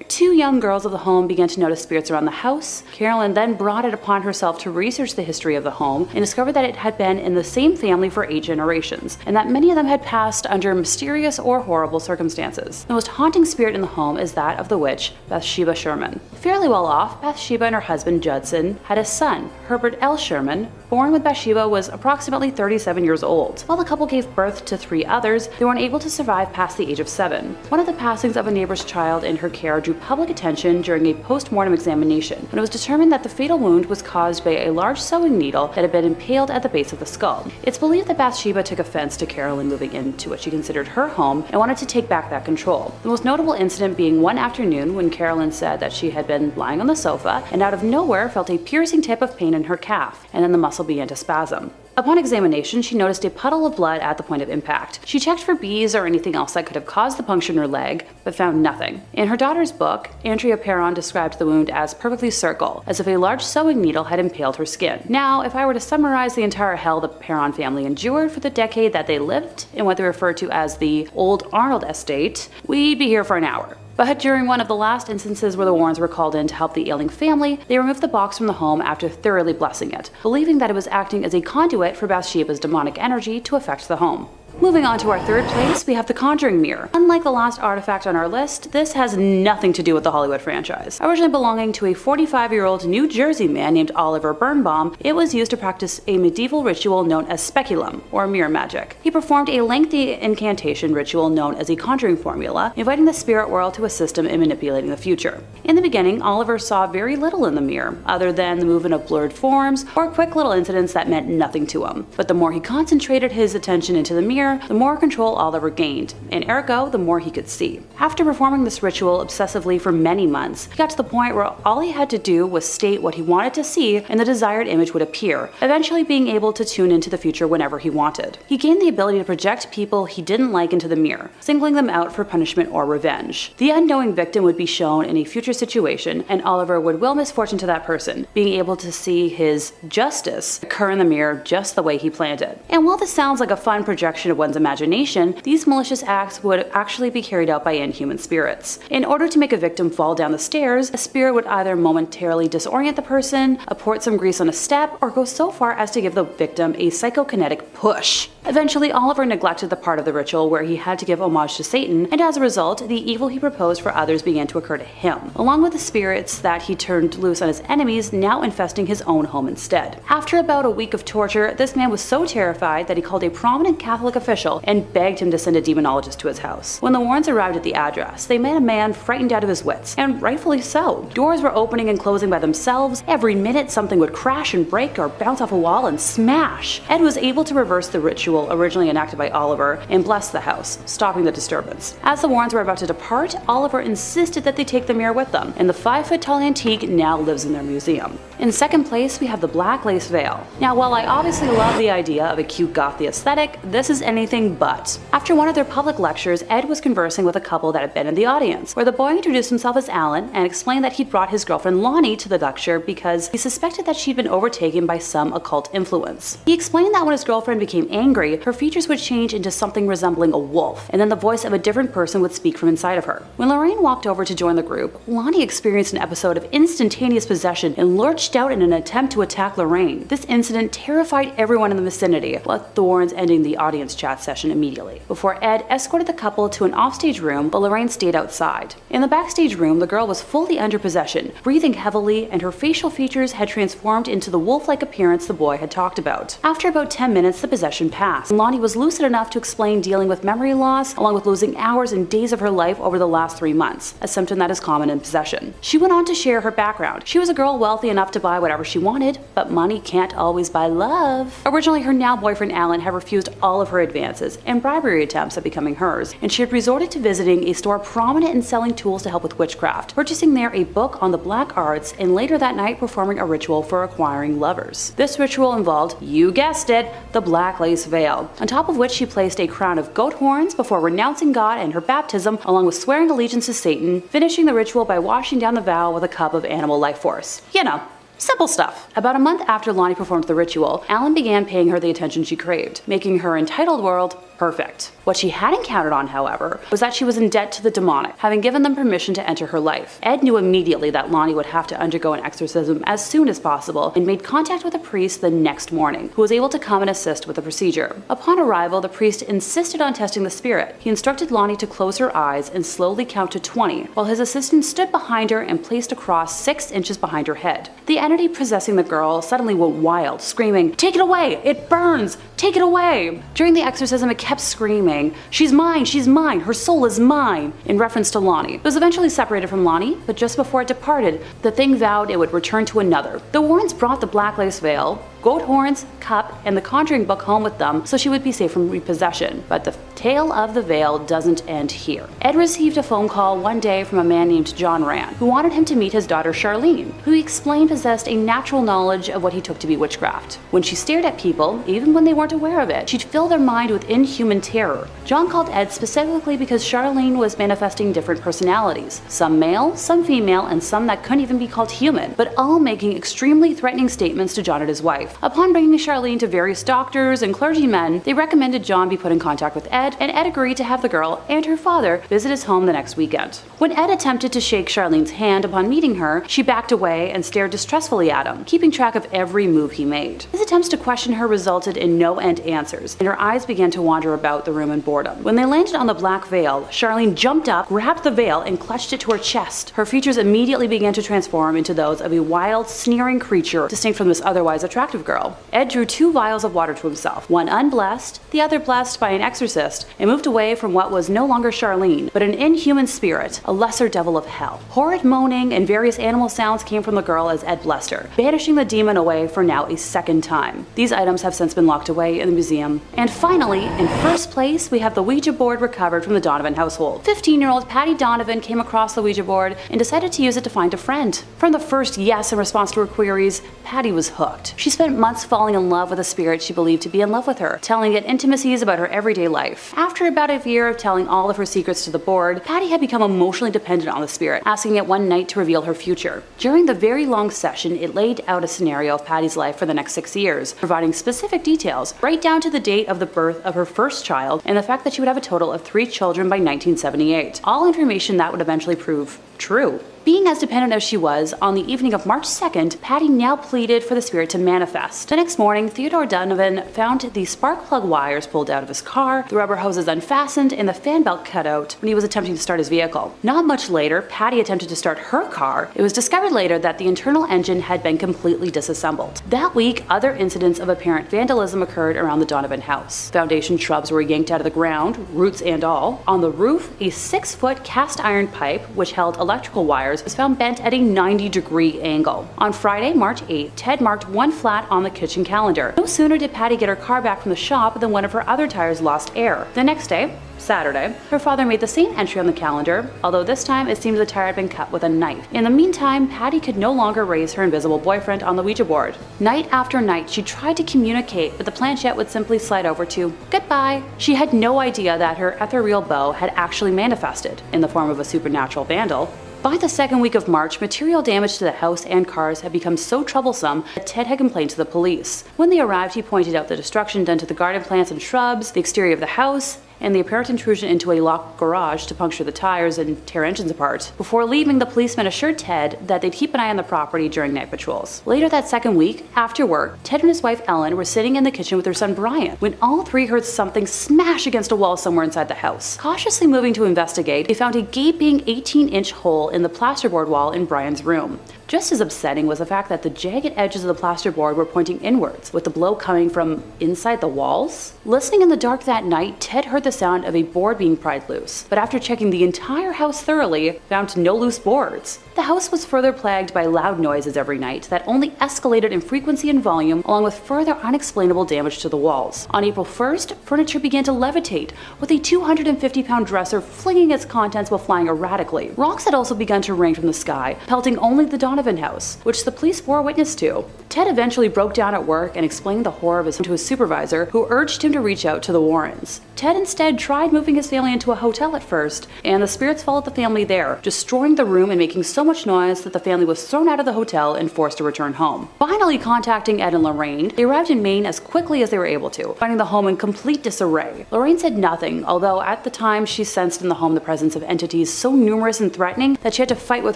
2 young girls of the home began to notice spirits around the house. Carolyn then brought it upon herself to research the history of the home and discovered that it had been in the same family for 8 generations, and that many of them had passed under mysterious or horrible circumstances. The most haunting spirit in the home is that of the witch, Bathsheba Sherman. Fairly well off, Bathsheba and her husband Judson had a son, Herbert L. Sherman, born when Bathsheba was approximately 37 years old. While the couple gave birth to 3 others, they weren't able to survive past the age of 7. One of the passings of a neighbor's child in her care drew public attention during a post-mortem examination, when it was determined that the fatal wound was caused by a large sewing needle that had been impaled at the base of the skull. It's believed that Bathsheba took offense to Carolyn moving into what she considered her home and wanted to take back that control. The most notable incident being one afternoon when Carolyn said that she had been lying on the sofa and out of nowhere felt a piercing type of pain in her calf, and then the muscle began to spasm. Upon examination, she noticed a puddle of blood at the point of impact. She checked for bees or anything else that could have caused the puncture in her leg, but found nothing. In her daughter's book, Andrea Perron described the wound as perfectly circle, as if a large sewing needle had impaled her skin. Now, if I were to summarize the entire hell the Perron family endured for the decade that they lived in what they refer to as the Old Arnold Estate, we'd be here for an hour. But during one of the last instances where the Warrens were called in to help the ailing family, they removed the box from the home after thoroughly blessing it, believing that it was acting as a conduit for Bathsheba's demonic energy to affect the home. Moving on to our third place, we have the Conjuring Mirror. Unlike the last artifact on our list, this has nothing to do with the Hollywood franchise. Originally belonging to a 45-year-old New Jersey man named Oliver Birnbaum, it was used to practice a medieval ritual known as speculum, or mirror magic. He performed a lengthy incantation ritual known as a conjuring formula, inviting the spirit world to assist him in manipulating the future. In the beginning, Oliver saw very little in the mirror, other than the movement of blurred forms or quick little incidents that meant nothing to him. But the more he concentrated his attention into the mirror, the more control Oliver gained, and ergo, the more he could see. After performing this ritual obsessively for many months, he got to the point where all he had to do was state what he wanted to see and the desired image would appear, eventually being able to tune into the future whenever he wanted. He gained the ability to project people he didn't like into the mirror, singling them out for punishment or revenge. The unknowing victim would be shown in a future situation, and Oliver would will misfortune to that person, being able to see his justice occur in the mirror just the way he planned it. And while this sounds like a fun projection of one's imagination, these malicious acts would actually be carried out by inhuman spirits. In order to make a victim fall down the stairs, a spirit would either momentarily disorient the person, apport some grease on a step, or go so far as to give the victim a psychokinetic push. Eventually, Oliver neglected the part of the ritual where he had to give homage to Satan, and as a result, the evil he proposed for others began to occur to him, along with the spirits that he turned loose on his enemies, now infesting his own home instead. After about a week of torture, this man was so terrified that he called a prominent Catholic official and begged him to send a demonologist to his house. When the Warrens arrived at the address, they met a man frightened out of his wits, and rightfully so. Doors were opening and closing by themselves. Every minute something would crash and break or bounce off a wall and smash. Ed was able to reverse the ritual originally enacted by Oliver and bless the house, stopping the disturbance. As the Warrens were about to depart, Oliver insisted that they take the mirror with them, and the 5-foot-tall antique now lives in their museum. In second place, we have the black lace veil. Now, while I obviously love the idea of a cute gothy aesthetic, this is anything but. After one of their public lectures, Ed was conversing with a couple that had been in the audience, where the boy introduced himself as Alan and explained that he'd brought his girlfriend Lonnie to the lecture because he suspected that she'd been overtaken by some occult influence. He explained that when his girlfriend became angry, her features would change into something resembling a wolf, and then the voice of a different person would speak from inside of her. When Lorraine walked over to join the group, Lonnie experienced an episode of instantaneous possession and lurched out in an attempt to attack Lorraine. This incident terrified everyone in the vicinity, with the Warrens ending the audience chat session immediately, before Ed escorted the couple to an offstage room while Lorraine stayed outside. In the backstage room, the girl was fully under possession, breathing heavily, and her facial features had transformed into the wolf-like appearance the boy had talked about. After about 10 minutes, the possession passed. Lonnie was lucid enough to explain dealing with memory loss, along with losing hours and days of her life over the last 3 months, a symptom that is common in possession. She went on to share her background. She was a girl wealthy enough to buy whatever she wanted, but money can't always buy love. Originally, her now boyfriend Alan had refused all of her advances and bribery attempts at becoming hers, and she had resorted to visiting a store prominent in selling tools to help with witchcraft, purchasing there a book on the black arts, and later that night performing a ritual for acquiring lovers. This ritual involved, you guessed it, the black lace veil, on top of which she placed a crown of goat horns before renouncing God and her baptism, along with swearing allegiance to Satan, finishing the ritual by washing down the vow with a cup of animal life force. You know, simple stuff. About a month after Lonnie performed the ritual, Alan began paying her the attention she craved, making her entitled world perfect. What she hadn't counted on, however, was that she was in debt to the demonic, having given them permission to enter her life. Ed knew immediately that Lonnie would have to undergo an exorcism as soon as possible, and made contact with a priest the next morning, who was able to come and assist with the procedure. Upon arrival, the priest insisted on testing the spirit. He instructed Lonnie to close her eyes and slowly count to 20, while his assistant stood behind her and placed a cross 6 inches behind her head. The entity possessing the girl suddenly went wild, screaming, "Take it away! It burns! Take it away!" During the exorcism, it kept screaming, she's mine, her soul is mine," in reference to Lonnie. It was eventually separated from Lonnie, but just before it departed, the thing vowed it would return to another. The Warrens brought the black lace veil, goat horns, cup, and the Conjuring book home with them so she would be safe from repossession. But the tale of the veil doesn't end here. Ed received a phone call one day from a man named John Rand, who wanted him to meet his daughter Charlene, who he explained possessed a natural knowledge of what he took to be witchcraft. When she stared at people, even when they weren't aware of it, she'd fill their mind with inhuman terror. John called Ed specifically because Charlene was manifesting different personalities, some male, some female, and some that couldn't even be called human, but all making extremely threatening statements to John and his wife. Upon bringing Charlene to various doctors and clergymen, they recommended John be put in contact with Ed, Ed, and Ed agreed to have the girl and her father visit his home the next weekend. When Ed attempted to shake Charlene's hand upon meeting her, she backed away and stared distressfully at him, keeping track of every move he made. His attempts to question her resulted in no-end answers, and her eyes began to wander about the room in boredom. When they landed on the black veil, Charlene jumped up, grabbed the veil, and clutched it to her chest. Her features immediately began to transform into those of a wild, sneering creature distinct from this otherwise attractive girl. Ed drew 2 vials of water to himself, one unblessed, the other blessed by an exorcist, and moved away from what was no longer Charlene, but an inhuman spirit, a lesser devil of hell. Horrid moaning and various animal sounds came from the girl as Ed blessed her, banishing the demon away for now a second time. These items have since been locked away in the museum. And finally, in first place, we have the Ouija board recovered from the Donovan household. 15-year-old Patty Donovan came across the Ouija board and decided to use it to find a friend. From the first yes in response to her queries, Patty was hooked. She spent months falling in love with a spirit she believed to be in love with her, telling it intimacies about her everyday life. After about a year of telling all of her secrets to the board, Patty had become emotionally dependent on the spirit, asking it one night to reveal her future. During the very long session, it laid out a scenario of Patty's life for the next 6 years, providing specific details, right down to the date of the birth of her first child and the fact that she would have a total of 3 children by 1978. All information that would eventually prove true. Being as dependent as she was, on the evening of March 2nd, Patty now pleaded for the spirit to manifest. The next morning, Theodore Donovan found the spark plug wires pulled out of his car, the rubber hoses unfastened, and the fan belt cut out when he was attempting to start his vehicle. Not much later, Patty attempted to start her car. It was discovered later that the internal engine had been completely disassembled. That week, other incidents of apparent vandalism occurred around the Donovan house. Foundation shrubs were yanked out of the ground, roots and all. On the roof, a 6-foot cast iron pipe, which held electrical wires, was found bent at a 90-degree angle. On Friday, March 8th, Ted marked 1 flat on the kitchen calendar. No sooner did Patty get her car back from the shop than one of her other tires lost air. The next day, Saturday, her father made the same entry on the calendar, although this time it seems the tire had been cut with a knife. In the meantime, Patty could no longer raise her invisible boyfriend on the Ouija board. Night after night, she tried to communicate, but the planchette would simply slide over to goodbye. She had no idea that her ethereal beau had actually manifested in the form of a supernatural vandal. By the second week of March, material damage to the house and cars had become so troublesome that Ted had complained to the police. When they arrived, he pointed out the destruction done to the garden plants and shrubs, the exterior of the house, and the apparent intrusion into a locked garage to puncture the tires and tear engines apart. Before leaving, the policeman assured Ted that they'd keep an eye on the property during night patrols. Later that second week, after work, Ted and his wife Ellen were sitting in the kitchen with their son Brian when all 3 heard something smash against a wall somewhere inside the house. Cautiously moving to investigate, they found a gaping 18-inch hole in the plasterboard wall in Brian's room. Just as upsetting was the fact that the jagged edges of the plasterboard were pointing inwards, with the blow coming from inside the walls. Listening in the dark that night, Ted heard the sound of a board being pried loose, but after checking the entire house thoroughly, found no loose boards. The house was further plagued by loud noises every night that only escalated in frequency and volume, along with further unexplainable damage to the walls. On April 1st, furniture began to levitate, with a 250-pound dresser flinging its contents while flying erratically. Rocks had also begun to rain from the sky, pelting only the Donovan house, which the police bore witness to. Ted eventually broke down at work and explained the horror of his to his supervisor, who urged him to reach out to the Warrens. Ted instead tried moving his family into a hotel at first, and the spirits followed the family there, destroying the room and making so much noise that the family was thrown out of the hotel and forced to return home. Finally contacting Ed and Lorraine, they arrived in Maine as quickly as they were able to, finding the home in complete disarray. Lorraine said nothing, although at the time she sensed in the home the presence of entities so numerous and threatening that she had to fight with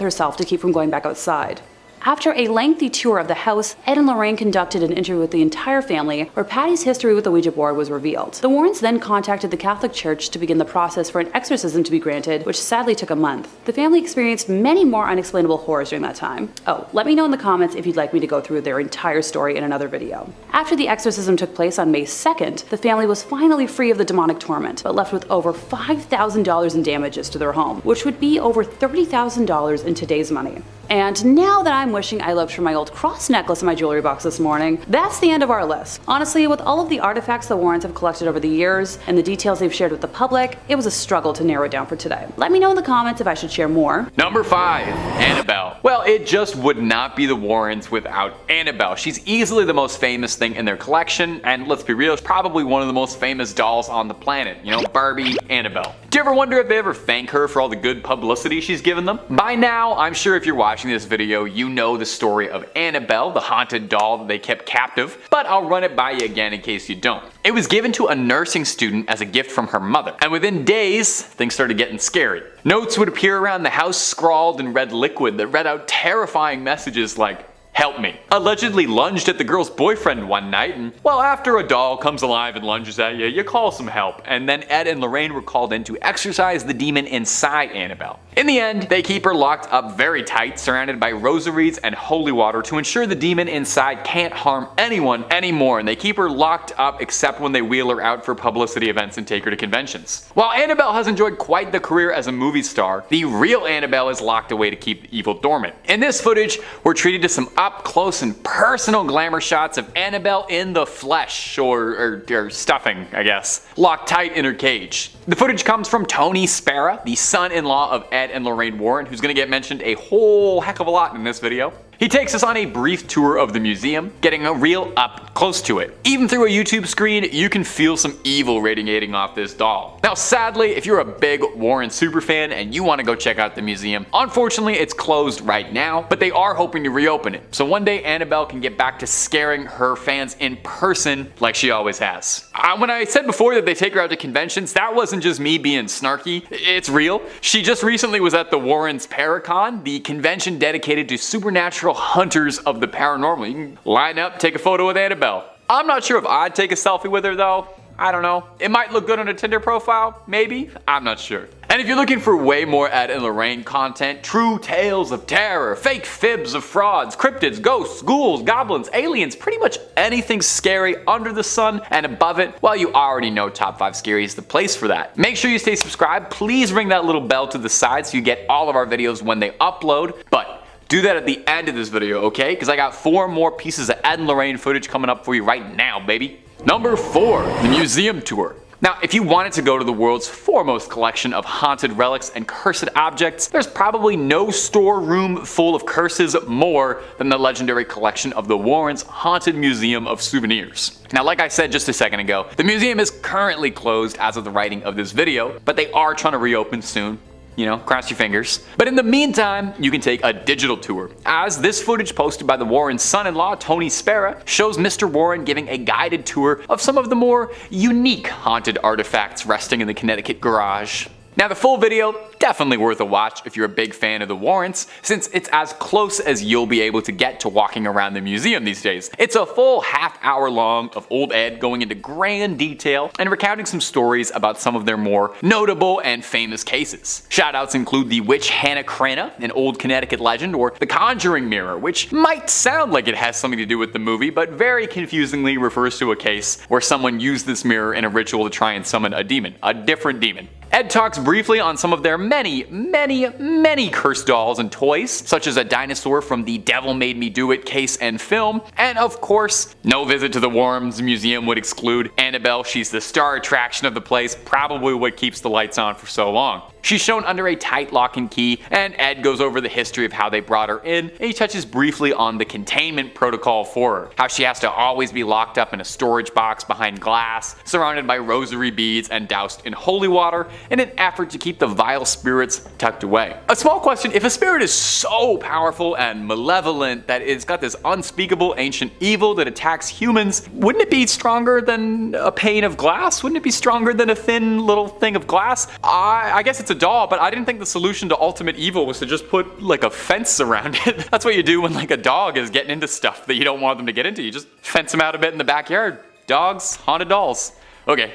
herself to keep from going back outside. After a lengthy tour of the house, Ed and Lorraine conducted an interview with the entire family, where Patty's history with the Ouija board was revealed. The Warrens then contacted the Catholic Church to begin the process for an exorcism to be granted, which sadly took a month. The family experienced many more unexplainable horrors during that time. Oh, let me know in the comments if you'd like me to go through their entire story in another video. After the exorcism took place on May 2nd, the family was finally free of the demonic torment, but left with over $5,000 in damages to their home, which would be over $30,000 in today's money. And now that I'm wishing I lived for my old cross necklace in my jewelry box this morning, that's the end of our list. Honestly, with all of the artifacts the Warrens have collected over the years and the details they've shared with the public, it was a struggle to narrow it down for today. Let me know in the comments if I should share more. Number 5, Annabelle. Well, it just would not be the Warrens without Annabelle. She's easily the most famous thing in their collection, and let's be real, probably one of the most famous dolls on the planet. You know, Barbie, Annabelle. Do you ever wonder if they ever thank her for all the good publicity she's given them? By now, I'm sure if you're watching watching this video, you know the story of Annabelle, the haunted doll that they kept captive, but I'll run it by you again in case you don't. It was given to a nursing student as a gift from her mother, and within days, things started getting scary. Notes would appear around the house scrawled in red liquid that read out terrifying messages like, "Help me." Allegedly lunged at the girl's boyfriend one night, and well, after a doll comes alive and lunges at you, you call some help, and then Ed and Lorraine were called in to exorcise the demon inside Annabelle. In the end, they keep her locked up very tight, surrounded by rosaries and holy water to ensure the demon inside can't harm anyone anymore, and they keep her locked up except when they wheel her out for publicity events and take her to conventions. While Annabelle has enjoyed quite the career as a movie star, the real Annabelle is locked away to keep the evil dormant. In this footage, we're treated to some up close and personal glamour shots of Annabelle in the flesh, or stuffing, I guess, locked tight in her cage. The footage comes from Tony Spera, the son-in-law of Ed and Lorraine Warren, who's gonna get mentioned a whole heck of a lot in this video. He takes us on a brief tour of the museum, getting a real up close to it. Even through a YouTube screen, you can feel some evil radiating off this doll. Now sadly, if you're a big Warren superfan and you want to go check out the museum, unfortunately it's closed right now, but they are hoping to reopen it. So one day Annabelle can get back to scaring her fans in person like she always has. When I said before that they take her out to conventions, that wasn't just me being snarky, it's real. She just recently was at the Warren's Paracon, the convention dedicated to supernatural hunters of the paranormal. You can line up, take a photo with Annabelle. I'm not sure if I'd take a selfie with her though. I don't know. It might look good on a Tinder profile, maybe? I'm not sure. And if you're looking for way more Ed and Lorraine content, true tales of terror, fake fibs of frauds, cryptids, ghosts, ghouls, goblins, aliens, pretty much anything scary under the sun and above it, well, you already know Top 5 Scary is the place for that. Make sure you stay subscribed. Please ring that little bell to the side so you get all of our videos when they upload. But do that at the end of this video, okay? Because I got 4 more pieces of Ed and Lorraine footage coming up for you right now, baby. Number 4, the museum tour. Now, if you wanted to go to the world's foremost collection of haunted relics and cursed objects, there's probably no storeroom full of curses more than the legendary collection of the Warrens' Haunted Museum of Souvenirs. Now, like I said just a second ago, the museum is currently closed as of the writing of this video, but they are trying to reopen soon. You know, cross your fingers. But in the meantime, you can take a digital tour, as this footage posted by the Warren's son-in-law, Tony Spera, shows Mr. Warren giving a guided tour of some of the more unique haunted artifacts resting in the Connecticut garage. Now the full video, definitely worth a watch if you're a big fan of the Warrens, since it's as close as you'll be able to get to walking around the museum these days. It's a full half-hour long of old Ed going into grand detail and recounting some stories about some of their more notable and famous cases. Shoutouts include the witch Hannah Cranna, an old Connecticut legend, or the conjuring mirror, which might sound like it has something to do with the movie, but very confusingly refers to a case where someone used this mirror in a ritual to try and summon a demon, a different demon. Ed talks briefly on some of their many cursed dolls and toys, such as a dinosaur from the Devil Made Me Do It case and film, and of course, no visit to the Warrens Museum would exclude Annabelle. She's the star attraction of the place, probably what keeps the lights on for so long. She's shown under a tight lock and key, and Ed goes over the history of how they brought her in, and he touches briefly on the containment protocol for her, how she has to always be locked up in a storage box behind glass, surrounded by rosary beads and doused in holy water, in an effort to keep the vile spirits tucked away. A small question: if a spirit is so powerful and malevolent that it's got this unspeakable ancient evil that attacks humans, wouldn't it be stronger than a pane of glass? Wouldn't it be stronger than a thin little thing of glass? I guess it's a doll, but I didn't think the solution to ultimate evil was to just put like a fence around it. That's what you do when like a dog is getting into stuff that you don't want them to get into. You just fence them out a bit in the backyard. Dogs, haunted dolls. Okay.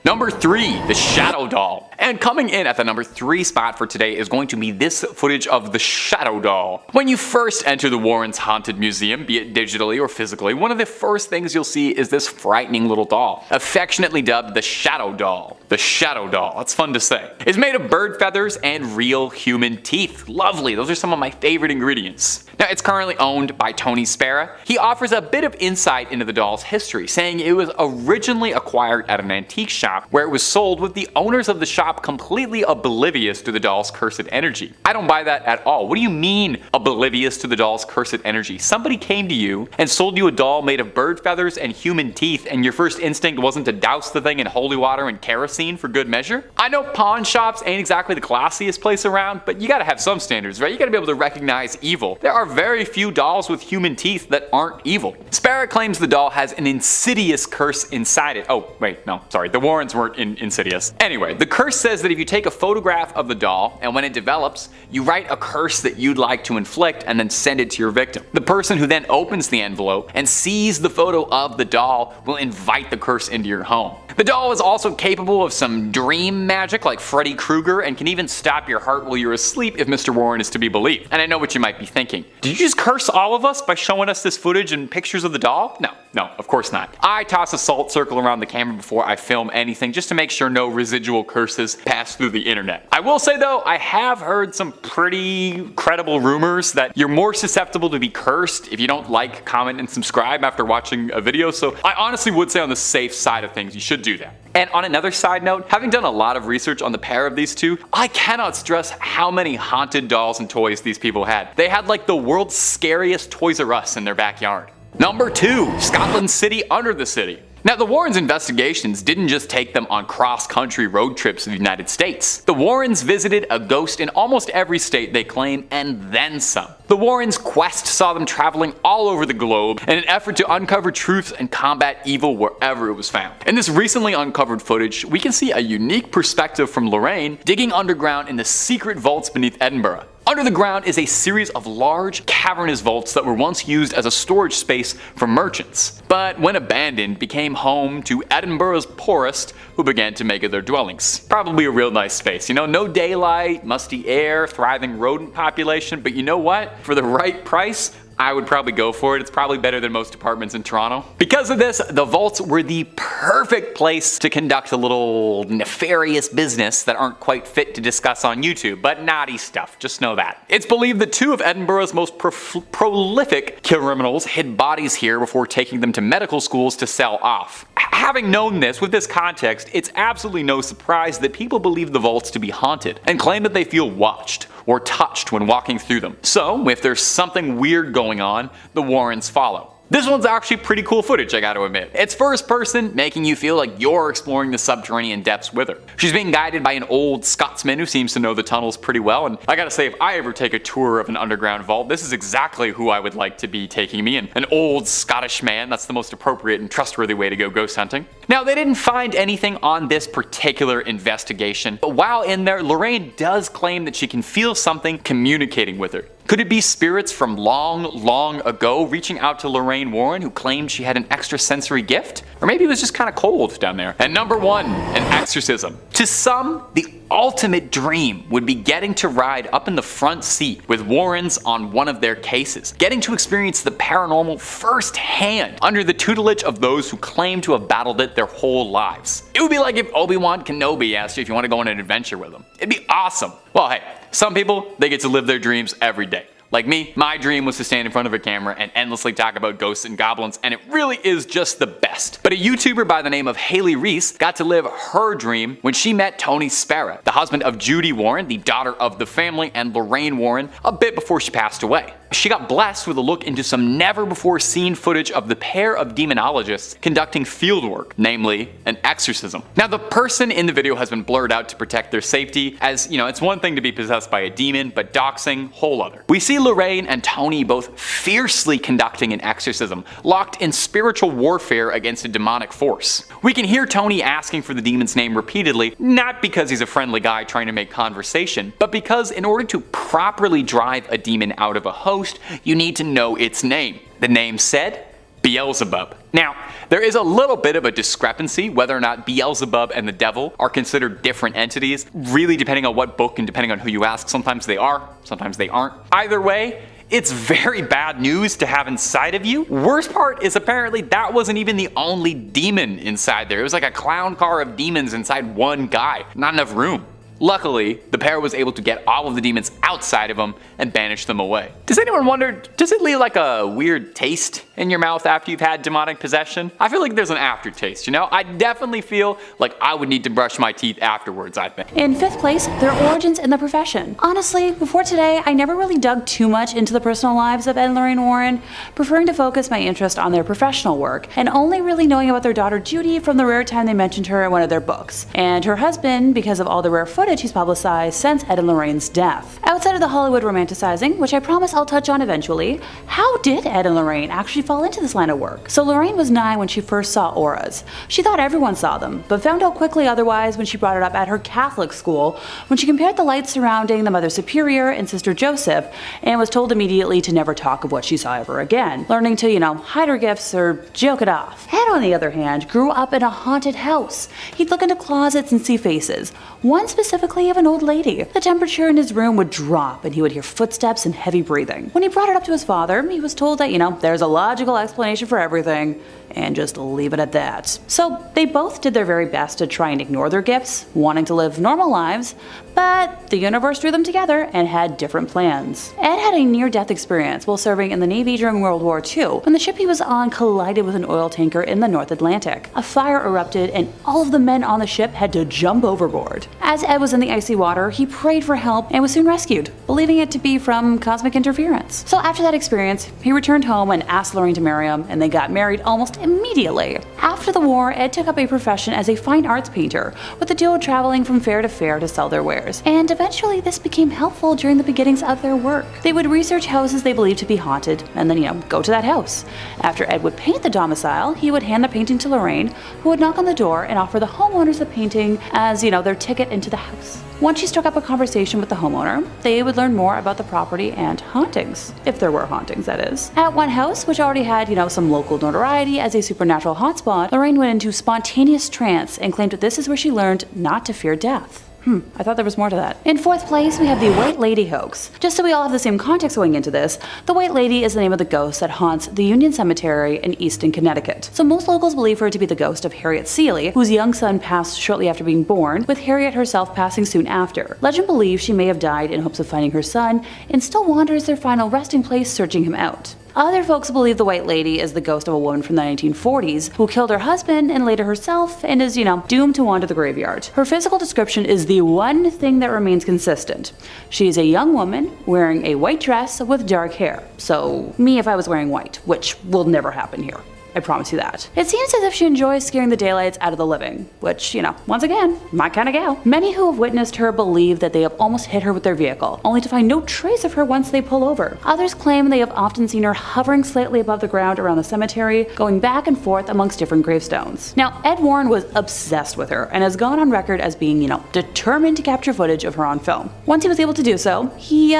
Number 3, the Shadow Doll. And coming in at the number 3 spot for today is going to be this footage of the Shadow Doll. When you first enter the Warrens' Haunted Museum, be it digitally or physically, one of the first things you'll see is this frightening little doll, affectionately dubbed the Shadow Doll. The Shadow Doll, that's fun to say. It's made of bird feathers and real human teeth. Lovely, those are some of my favorite ingredients. Now, it's currently owned by Tony Spera. He offers a bit of insight into the doll's history, saying it was originally acquired at an antique shop where it was sold with the owners of the shop shop completely oblivious to the doll's cursed energy. I don't buy that at all. What do you mean oblivious to the doll's cursed energy? Somebody came to you and sold you a doll made of bird feathers and human teeth, and your first instinct wasn't to douse the thing in holy water and kerosene for good measure? I know pawn shops ain't exactly the classiest place around, but you gotta have some standards, right? You gotta be able to recognize evil. There are very few dolls with human teeth that aren't evil. Sparrow claims the doll has an insidious curse inside it. Oh, wait, no, sorry, the Warrens weren't insidious. Anyway, the curse says that if you take a photograph of the doll, and when it develops, you write a curse that you'd like to inflict and then send it to your victim. The person who then opens the envelope and sees the photo of the doll will invite the curse into your home. The doll is also capable of some dream magic like Freddy Krueger and can even stop your heart while you're asleep if Mr. Warren is to be believed. And I know what you might be thinking. Did you just curse all of us by showing us this footage and pictures of the doll? No, of course not. I toss a salt circle around the camera before I film anything just to make sure no residual curses pass through the internet. I will say though, I have heard some pretty credible rumors that you're more susceptible to be cursed if you don't like, comment, and subscribe after watching a video, so I honestly would say on the safe side of things, you should do that. And on another side note, having done a lot of research on the pair of these two, I cannot stress how many haunted dolls and toys these people had. They had like the world's scariest Toys R Us in their backyard. Number 2, Scotland City under the city. Now, the Warrens' investigations didn't just take them on cross-country road trips to the United States. The Warrens visited a ghost in almost every state they claim, and then some. The Warrens' quest saw them traveling all over the globe in an effort to uncover truths and combat evil wherever it was found. In this recently uncovered footage, we can see a unique perspective from Lorraine digging underground in the secret vaults beneath Edinburgh. Under the ground is a series of large, cavernous vaults that were once used as a storage space for merchants, but when abandoned became home to Edinburgh's poorest, who began to make it their dwellings. Probably a real nice space, you know, no daylight, musty air, thriving rodent population, but you know what? For the right price, I would probably go for it. It's probably better than most apartments in Toronto. Because of this, the vaults were the perfect place to conduct a little nefarious business that aren't quite fit to discuss on YouTube, but naughty stuff, just know that. It's believed that 2 of Edinburgh's most prolific criminals hid bodies here before taking them to medical schools to sell off. Having known this, with this context, it's absolutely no surprise that people believe the vaults to be haunted and claim that they feel watched or touched when walking through them. So, if there's something weird going on, the Warrens follow. This one's actually pretty cool footage, I gotta admit. It's first person, making you feel like you're exploring the subterranean depths with her. She's being guided by an old Scotsman who seems to know the tunnels pretty well, and I gotta say, if I ever take a tour of an underground vault, this is exactly who I would like to be taking me, and an old Scottish man. That's the most appropriate and trustworthy way to go ghost hunting. Now, they didn't find anything on this particular investigation, but while in there, Lorraine does claim that she can feel something communicating with her. Could it be spirits from long ago reaching out to Lorraine Warren, who claimed she had an extrasensory gift? Or maybe it was just kind of cold down there. And number 1, an exorcism. To some, the ultimate dream would be getting to ride up in the front seat with Warrens on one of their cases, getting to experience the paranormal firsthand under the tutelage of those who claim to have battled it their whole lives. It would be like if Obi-Wan Kenobi asked you if you want to go on an adventure with him. It'd be awesome. Well, hey, some people, they get to live their dreams every day. Like me, my dream was to stand in front of a camera and endlessly talk about ghosts and goblins, and it really is just the best. But a YouTuber by the name of Haley Reese got to live her dream when she met Tony Sparrow, the husband of Judy Warren, the daughter of the family, and Lorraine Warren, a bit before she passed away. She got blessed with a look into some never-before-seen footage of the pair of demonologists conducting fieldwork, namely an exorcism. Now, the person in the video has been blurred out to protect their safety, as, you know, it's one thing to be possessed by a demon, but doxing, whole other. We see Lorraine and Tony both fiercely conducting an exorcism, locked in spiritual warfare against a demonic force. We can hear Tony asking for the demon's name repeatedly, not because he's a friendly guy trying to make conversation, but because in order to properly drive a demon out of a host, you need to know its name. The name said, Beelzebub. Now, there is a little bit of a discrepancy whether or not Beelzebub and the devil are considered different entities, really depending on what book and depending on who you ask. Sometimes they are, sometimes they aren't. Either way, it's very bad news to have inside of you. Worst part is apparently that wasn't even the only demon inside there. It was like a clown car of demons inside one guy. Not enough room. Luckily, the pair was able to get all of the demons outside of them and banish them away. Does anyone wonder, does it leave like a weird taste in your mouth after you've had demonic possession? I feel like there's an aftertaste, you know? I definitely feel like I would need to brush my teeth afterwards, I think. In 5th place, their origins in the profession. Honestly, before today, I never really dug too much into the personal lives of Ed and Lorraine Warren, preferring to focus my interest on their professional work, and only really knowing about their daughter Judy from the rare time they mentioned her in one of their books, and her husband because of all the rare footage he's publicized since Ed and Lorraine's death. Outside of the Hollywood romanticizing, which I promise I'll touch on eventually, how did Ed and Lorraine actually fall into this line of work? So Lorraine was 9 when she first saw auras. She thought everyone saw them, but found out quickly otherwise when she brought it up at her Catholic school, when she compared the lights surrounding the Mother Superior and Sister Joseph, and was told immediately to never talk of what she saw ever again, learning to, hide her gifts or joke it off. Ed, on the other hand, grew up in a haunted house. He'd look into closets and see faces, one specifically of an old lady. The temperature in his room would drop and he would hear footsteps and heavy breathing. When he brought it up to his father, he was told that, there's a logical explanation for everything, and just leave it at that. So they both did their very best to try and ignore their gifts, wanting to live normal lives, but the universe drew them together and had different plans. Ed had a near-death experience while serving in the Navy during World War II, when the ship he was on collided with an oil tanker in the North Atlantic. A fire erupted and all of the men on the ship had to jump overboard. As Ed was in the icy water, he prayed for help and was soon rescued, believing it to be from cosmic interference. So after that experience, he returned home and asked Lorraine to marry him, and they got married almost immediately. After the war, Ed took up a profession as a fine arts painter, with the duo traveling from fair to fair to sell their wares, and eventually this became helpful during the beginnings of their work. They would research houses they believed to be haunted, and then, go to that house. After Ed would paint the domicile, he would hand the painting to Lorraine, who would knock on the door and offer the homeowners the painting as, their ticket into the house. Once she struck up a conversation with the homeowner, they would learn more about the property and hauntings, if there were hauntings, that is. At one house, which already had, some local notoriety as a supernatural hotspot, Lorraine went into spontaneous trance and claimed that this is where she learned not to fear death. I thought there was more to that. In 4th place, we have the White Lady hoax. Just so we all have the same context going into this, the White Lady is the name of the ghost that haunts the Union Cemetery in Easton, Connecticut. So most locals believe her to be the ghost of Harriet Seeley, whose young son passed shortly after being born, with Harriet herself passing soon after. Legend believes she may have died in hopes of finding her son, and still wanders their final resting place searching him out. Other folks believe the White Lady is the ghost of a woman from the 1940s who killed her husband and later herself and is, doomed to wander the graveyard. Her physical description is the one thing that remains consistent. She is a young woman wearing a white dress with dark hair. So, me if I was wearing white, which will never happen here. I promise you that. It seems as if she enjoys scaring the daylights out of the living, which, once again, my kind of gal. Many who have witnessed her believe that they have almost hit her with their vehicle, only to find no trace of her once they pull over. Others claim they have often seen her hovering slightly above the ground around the cemetery, going back and forth amongst different gravestones. Now, Ed Warren was obsessed with her and has gone on record as being, determined to capture footage of her on film. Once he was able to do so, he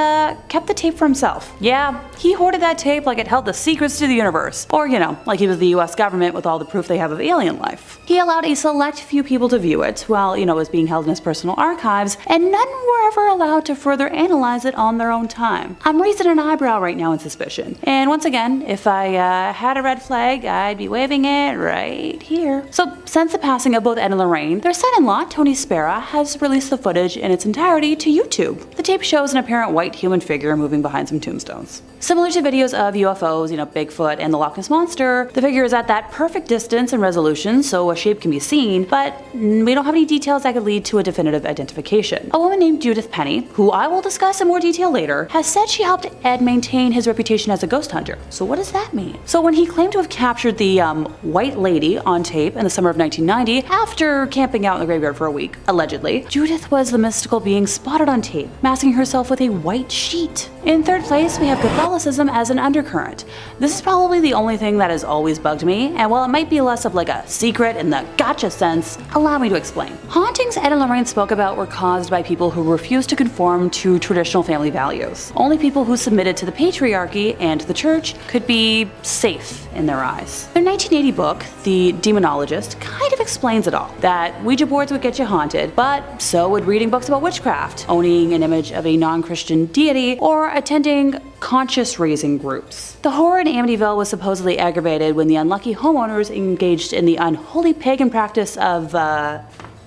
kept the tape for himself. Yeah, he hoarded that tape like it held the secrets to the universe, or, like he was the US government with all the proof they have of alien life. He allowed a select few people to view it while, it was being held in his personal archives, and none were ever allowed to further analyze it on their own time. I'm raising an eyebrow right now in suspicion. And once again, if I had a red flag, I'd be waving it right here. So since the passing of both Ed and Lorraine, their son-in-law, Tony Spera, has released the footage in its entirety to YouTube. The tape shows an apparent white human figure moving behind some tombstones. Similar to videos of UFOs, Bigfoot and the Loch Ness Monster, the figure is at that perfect distance and resolution so a shape can be seen, but we don't have any details that could lead to a definitive identification. A woman named Judith Penny, who I will discuss in more detail later, has said she helped Ed maintain his reputation as a ghost hunter. So what does that mean? So when he claimed to have captured the White Lady on tape in the summer of 1990, after camping out in the graveyard for a week, allegedly, Judith was the mystical being spotted on tape, masking herself with a white sheet. In 3rd place, we have Catholicism as an undercurrent. This is probably the only thing that has always bugged me, and while it might be less of like a secret in the gotcha sense, allow me to explain. Hauntings Ed and Lorraine spoke about were caused by people who refused to conform to traditional family values. Only people who submitted to the patriarchy and the church could be safe in their eyes. Their 1980 book, The Demonologist, kind of explains it all. That Ouija boards would get you haunted, but so would reading books about witchcraft, owning an image of a non-Christian deity, or attending conscious raising groups. The horror in Amityville was supposedly aggravated when the unlucky homeowners engaged in the unholy pagan practice of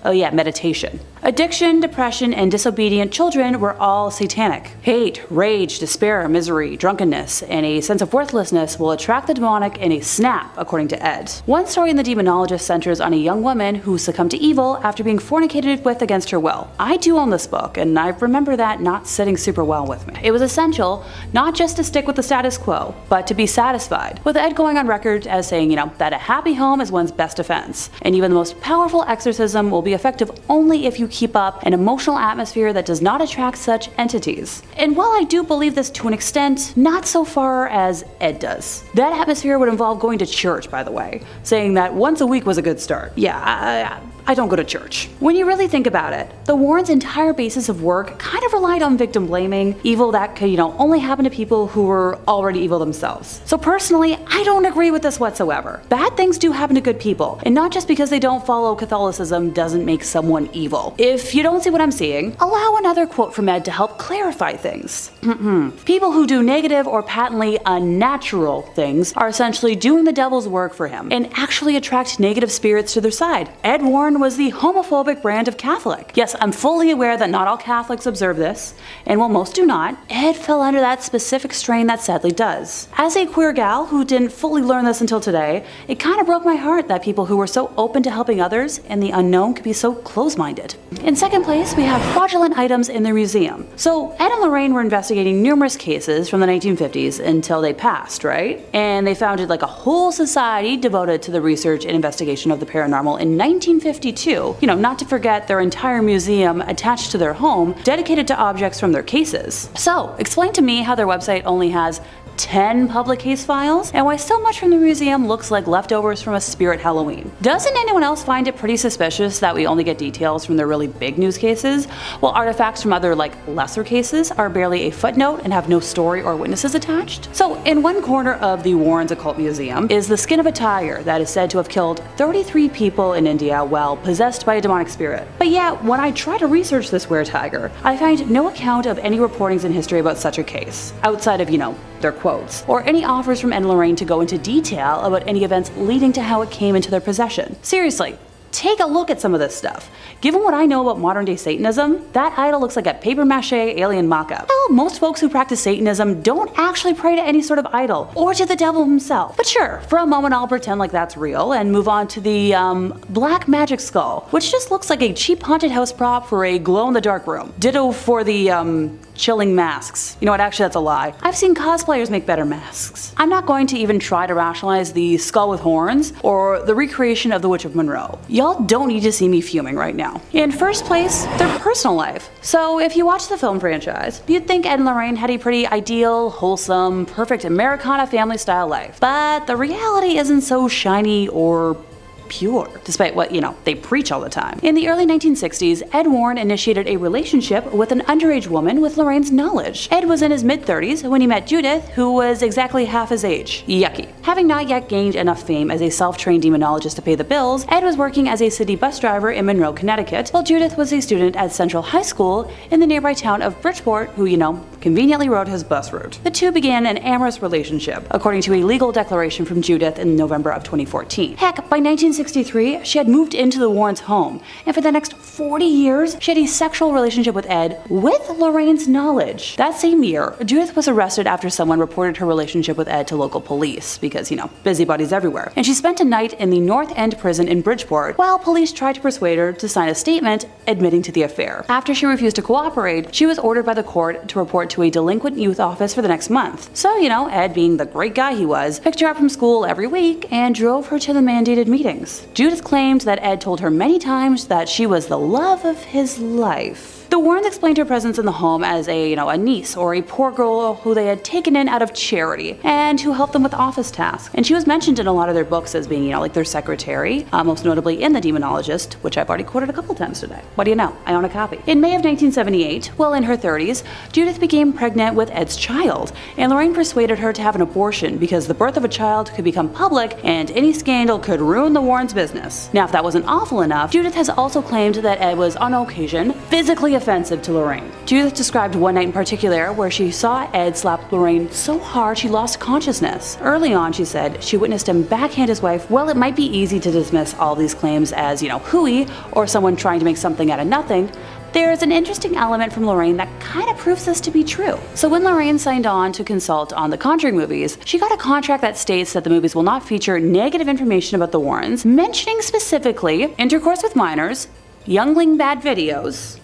meditation. Addiction, depression, and disobedient children were all satanic. Hate, rage, despair, misery, drunkenness, and a sense of worthlessness will attract the demonic in a snap, according to Ed. One story in The Demonologist centers on a young woman who succumbed to evil after being fornicated with against her will. I do own this book, and I remember that not sitting super well with me. It was essential not just to stick with the status quo, but to be satisfied, with Ed going on record as saying, that a happy home is one's best defense, and even the most powerful exorcism will be effective only if you keep up an emotional atmosphere that does not attract such entities. And while I do believe this to an extent, not so far as Ed does. That atmosphere would involve going to church, by the way, saying that once a week was a good start. Yeah, I don't go to church. When you really think about it, the Warrens' entire basis of work kind of relied on victim blaming, evil that could, only happen to people who were already evil themselves. So personally, I don't agree with this whatsoever. Bad things do happen to good people, and not just because they don't follow Catholicism doesn't make someone evil. If you don't see what I'm seeing, allow another quote from Ed to help clarify things. People who do negative or patently unnatural things are essentially doing the devil's work for him, and actually attract negative spirits to their side. Ed Warren was the homophobic brand of Catholic. Yes, I'm fully aware that not all Catholics observe this, and while most do not, Ed fell under that specific strain that sadly does. As a queer gal who didn't fully learn this until today, it kind of broke my heart that people who were so open to helping others and the unknown could be so close-minded. In second place, we have fraudulent items in the museum. So Ed and Lorraine were investigating numerous cases from the 1950s until they passed, right? And they founded like a whole society devoted to the research and investigation of the paranormal in 1952. Not to forget their entire museum attached to their home dedicated to objects from their cases. So, explain to me how their website only has 10 public case files, and why so much from the museum looks like leftovers from a spirit Halloween. Doesn't anyone else find it pretty suspicious that we only get details from their really big news cases, while artifacts from other lesser cases are barely a footnote and have no story or witnesses attached? So in one corner of the Warren Occult Museum is the skin of a tiger that is said to have killed 33 people in India while possessed by a demonic spirit. But yet, when I try to research this were-tiger, I find no account of any reportings in history about such a case, outside of, their quotes, or any offers from Ed and Lorraine to go into detail about any events leading to how it came into their possession. Seriously, take a look at some of this stuff. Given what I know about modern day Satanism, that idol looks like a papier-mâché alien mock-up. Well, most folks who practice Satanism don't actually pray to any sort of idol, or to the devil himself. But sure, for a moment I'll pretend like that's real, and move on to the, black magic skull, which just looks like a cheap haunted house prop for a glow-in-the-dark room. Ditto for the, chilling masks. You know what, actually that's a lie. I've seen cosplayers make better masks. I'm not going to even try to rationalize the skull with horns, or the recreation of the Witch of Monroe. Y'all don't need to see me fuming right now. In first place, their personal life. So if you watch the film franchise, you'd think Ed and Lorraine had a pretty ideal, wholesome, perfect Americana family style life. But the reality isn't so shiny or pure, despite what, they preach all the time. In the early 1960s, Ed Warren initiated a relationship with an underage woman with Lorraine's knowledge. Ed was in his mid-30s when he met Judith, who was exactly half his age. Yucky. Having not yet gained enough fame as a self-trained demonologist to pay the bills, Ed was working as a city bus driver in Monroe, Connecticut, while Judith was a student at Central High School in the nearby town of Bridgeport, who, conveniently rode his bus route. The two began an amorous relationship, according to a legal declaration from Judith in November of 2014. Heck, by 1963, she had moved into the Warrens' home, and for the next 40 years, she had a sexual relationship with Ed with Lorraine's knowledge. That same year, Judith was arrested after someone reported her relationship with Ed to local police, because, busybodies everywhere. And she spent a night in the North End prison in Bridgeport, while police tried to persuade her to sign a statement admitting to the affair. After she refused to cooperate, she was ordered by the court to report to a delinquent youth office for the next month. So, Ed, being the great guy he was, picked her up from school every week and drove her to the mandated meetings. Judith claimed that Ed told her many times that she was the love of his life. The Warrens explained her presence in the home as a niece or a poor girl who they had taken in out of charity and who helped them with office tasks. And she was mentioned in a lot of their books as being, their secretary, most notably in The Demonologist, which I've already quoted a couple times today. What do you know? I own a copy. In May of 1978, while in her 30s, Judith became pregnant with Ed's child, and Lorraine persuaded her to have an abortion because the birth of a child could become public and any scandal could ruin the Warrens' business. Now, if that wasn't awful enough, Judith has also claimed that Ed was on occasion physically offensive to Lorraine. Judith described one night in particular where she saw Ed slap Lorraine so hard she lost consciousness. Early on, she said, she witnessed him backhand his wife. Well, it might be easy to dismiss all these claims as, hooey, or someone trying to make something out of nothing. There's an interesting element from Lorraine that kind of proves this to be true. So when Lorraine signed on to consult on the Conjuring movies, she got a contract that states that the movies will not feature negative information about the Warrens, mentioning specifically intercourse with minors, youngling bad videos,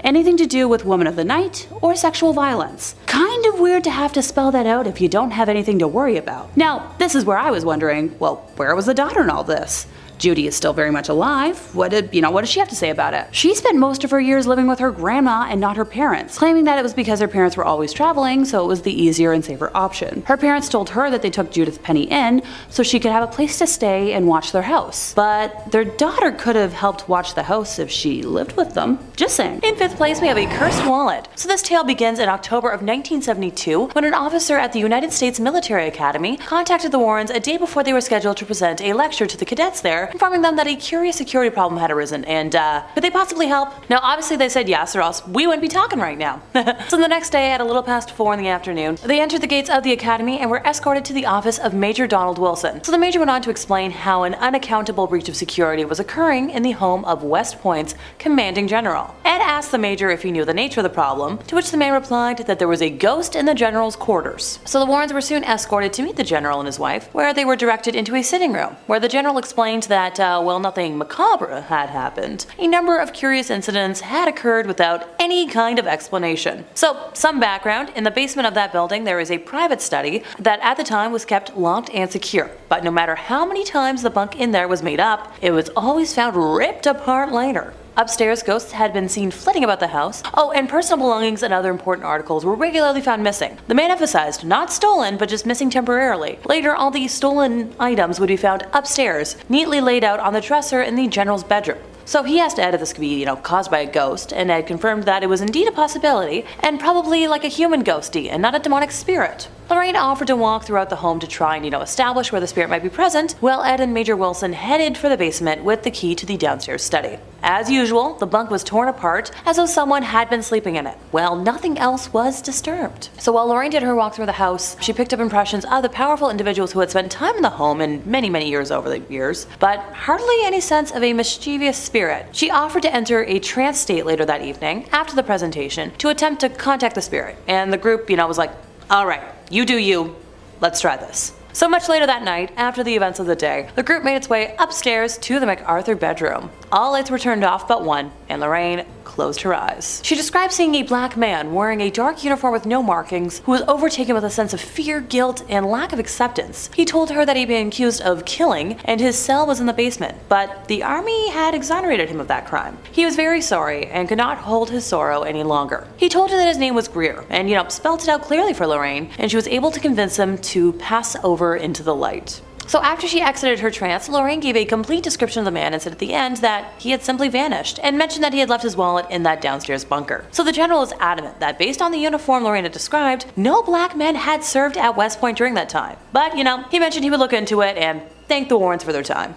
anything to do with women of the night, or sexual violence. Kind of weird to have to spell that out if you don't have anything to worry about. Now, this is where I was wondering, well, where was the daughter in all this? Judy is still very much alive. What does she have to say about it? She spent most of her years living with her grandma and not her parents, claiming that it was because her parents were always traveling, so it was the easier and safer option. Her parents told her that they took Judith Penny in so she could have a place to stay and watch their house. But their daughter could have helped watch the house if she lived with them. Just saying. In 5th place, we have a cursed wallet. So this tale begins in October of 1972 when an officer at the United States Military Academy contacted the Warrens a day before they were scheduled to present a lecture to the cadets there, informing them that a curious security problem had arisen and could they possibly help? Now obviously they said yes, or else we wouldn't be talking right now. So the next day at a little past 4 in the afternoon, they entered the gates of the academy and were escorted to the office of Major Donald Wilson. So the major went on to explain how an unaccountable breach of security was occurring in the home of West Point's commanding general. Ed asked the major if he knew the nature of the problem, to which the man replied that there was a ghost in the general's quarters. So the Warrens were soon escorted to meet the general and his wife, where they were directed into a sitting room, where the general explained that nothing macabre had happened. A number of curious incidents had occurred without any kind of explanation. So, some background: in the basement of that building there is a private study that at the time was kept locked and secure. But no matter how many times the bunk in there was made up, it was always found ripped apart later. Upstairs, ghosts had been seen flitting about the house. Oh, and personal belongings and other important articles were regularly found missing. The man emphasized not stolen, but just missing temporarily. Later, all these stolen items would be found upstairs, neatly laid out on the dresser in the general's bedroom. So he asked Ed if this could be, caused by a ghost, and Ed confirmed that it was indeed a possibility, and probably like a human ghosty and not a demonic spirit. Lorraine offered to walk throughout the home to try and, establish where the spirit might be present, while Ed and Major Wilson headed for the basement with the key to the downstairs study. As usual, the bunk was torn apart as though someone had been sleeping in it. Well, nothing else was disturbed. So while Lorraine did her walk through the house, she picked up impressions of the powerful individuals who had spent time in the home in many years over the years, but hardly any sense of a mischievous spirit. She offered to enter a trance state later that evening, after the presentation, to attempt to contact the spirit, and the group, was like, alright, you do you, let's try this. So much later that night, after the events of the day, the group made its way upstairs to the MacArthur bedroom. All lights were turned off but one, and Lorraine closed her eyes. She described seeing a black man wearing a dark uniform with no markings, who was overtaken with a sense of fear, guilt, and lack of acceptance. He told her that he'd been accused of killing, and his cell was in the basement, but the army had exonerated him of that crime. He was very sorry, and could not hold his sorrow any longer. He told her that his name was Greer, and spelled it out clearly for Lorraine, and she was able to convince him to pass over into the light. So after she exited her trance, Lorraine gave a complete description of the man and said at the end that he had simply vanished, and mentioned that he had left his wallet in that downstairs bunker. So the general is adamant that based on the uniform Lorraine had described, no black men had served at West Point during that time. But, he mentioned he would look into it and thank the Warrens for their time.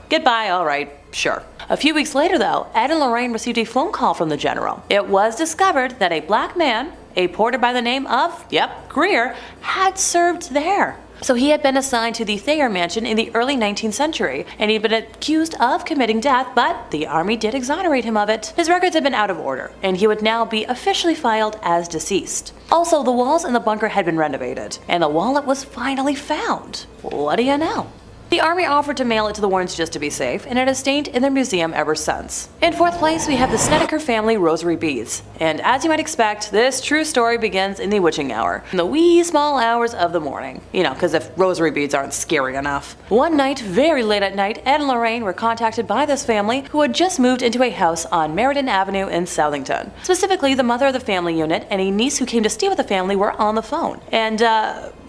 Goodbye, alright, sure. A few weeks later though, Ed and Lorraine received a phone call from the general. It was discovered that a black man, a porter by the name of, Greer, had served there. So he had been assigned to the Thayer mansion in the early 19th century, and he'd been accused of committing death, but the army did exonerate him of it. His records had been out of order, and he would now be officially filed as deceased. Also, the walls in the bunker had been renovated, and the wallet was finally found. What do you know? The army offered to mail it to the Warrens just to be safe, and it has stayed in their museum ever since. In 4th place, we have the Snedeker family rosary beads. And as you might expect, this true story begins in the witching hour, in the wee small hours of the morning. Because if rosary beads aren't scary enough. One night, very late at night, Ed and Lorraine were contacted by this family who had just moved into a house on Meriden Avenue in Southington. Specifically, the mother of the family unit and a niece who came to stay with the family were on the phone. And,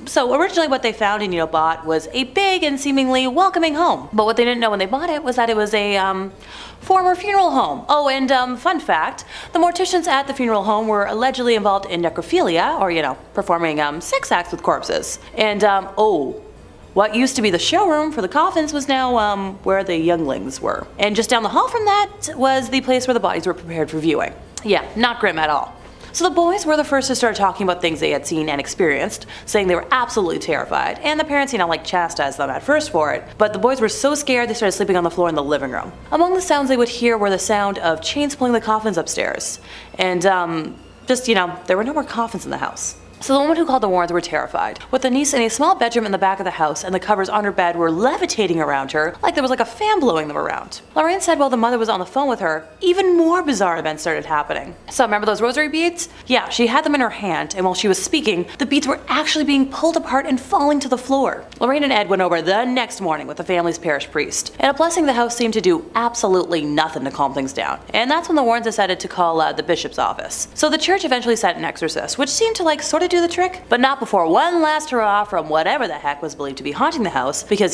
so originally what they found and bought was a big and seemingly welcoming home. But what they didn't know when they bought it was that it was a former funeral home. Oh, and fun fact, the morticians at the funeral home were allegedly involved in necrophilia, or performing sex acts with corpses. And What used to be the showroom for the coffins was now where the younglings were. And just down the hall from that was the place where the bodies were prepared for viewing. Yeah, not grim at all. So the boys were the first to start talking about things they had seen and experienced, saying they were absolutely terrified, and the parents, chastised them at first for it, but the boys were so scared they started sleeping on the floor in the living room. Among the sounds they would hear were the sound of chains pulling the coffins upstairs, and there were no more coffins in the house. So the woman who called the Warrens were terrified, with the niece in a small bedroom in the back of the house, and the covers on her bed were levitating around her like there was a fan blowing them around. Lorraine said while the mother was on the phone with her, even more bizarre events started happening. So remember those rosary beads? Yeah, she had them in her hand, and while she was speaking, the beads were actually being pulled apart and falling to the floor. Lorraine and Ed went over the next morning with the family's parish priest, and a blessing the house seemed to do absolutely nothing to calm things down. And that's when the Warrens decided to call the bishop's office. So the church eventually sent an exorcist, which seemed to sort of do the trick, but not before one last hurrah from whatever the heck was believed to be haunting the house, because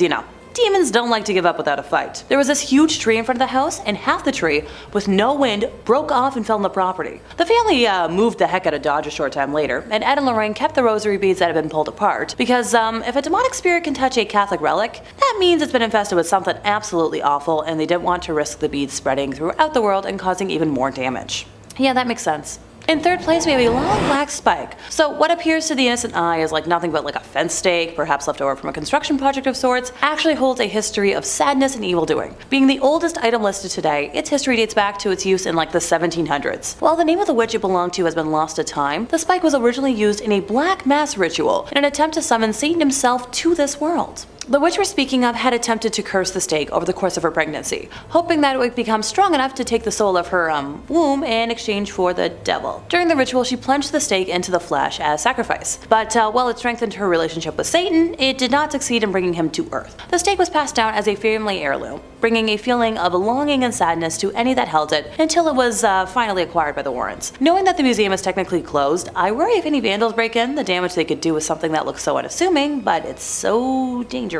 demons don't like to give up without a fight. There was this huge tree in front of the house, and half the tree, with no wind, broke off and fell on the property. The family moved the heck out of Dodge a short time later, and Ed and Lorraine kept the rosary beads that had been pulled apart, because if a demonic spirit can touch a Catholic relic, that means it's been infested with something absolutely awful, and they didn't want to risk the beads spreading throughout the world and causing even more damage. Yeah, that makes sense. In third place, we have a long black spike. So what appears to the innocent eye is nothing but a fence stake, perhaps left over from a construction project of sorts, actually holds a history of sadness and evildoing. Being the oldest item listed today, its history dates back to its use in the 1700s. While the name of the witch it belonged to has been lost to time, the spike was originally used in a black mass ritual in an attempt to summon Satan himself to this world. The witch we're speaking of had attempted to curse the stake over the course of her pregnancy, hoping that it would become strong enough to take the soul of her womb in exchange for the devil. During the ritual, she plunged the stake into the flesh as sacrifice, but while it strengthened her relationship with Satan, it did not succeed in bringing him to earth. The stake was passed down as a family heirloom, bringing a feeling of longing and sadness to any that held it until it was finally acquired by the Warrens. Knowing that the museum is technically closed, I worry if any vandals break in, the damage they could do with something that looks so unassuming, but it's so dangerous.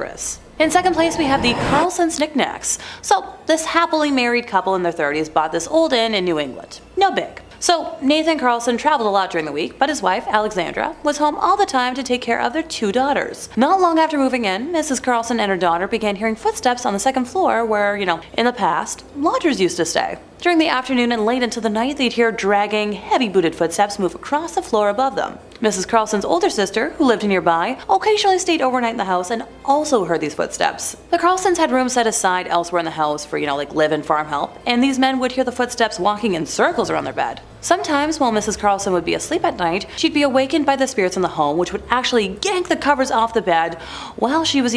In second place, we have the Carlson's knickknacks. So this happily married couple in their 30s bought this old inn in New England. No big. So Nathan Carlson traveled a lot during the week, but his wife, Alexandra, was home all the time to take care of their 2 daughters. Not long after moving in, Mrs. Carlson and her daughter began hearing footsteps on the second floor where, in the past, lodgers used to stay. During the afternoon and late into the night, they'd hear dragging, heavy-booted footsteps move across the floor above them. Mrs. Carlson's older sister, who lived nearby, occasionally stayed overnight in the house and also heard these footsteps. The Carlsons had rooms set aside elsewhere in the house for, live and farm help, and these men would hear the footsteps walking in circles around their bed. Sometimes, while Mrs. Carlson would be asleep at night, she'd be awakened by the spirits in the home, which would actually yank the covers off the bed while she was,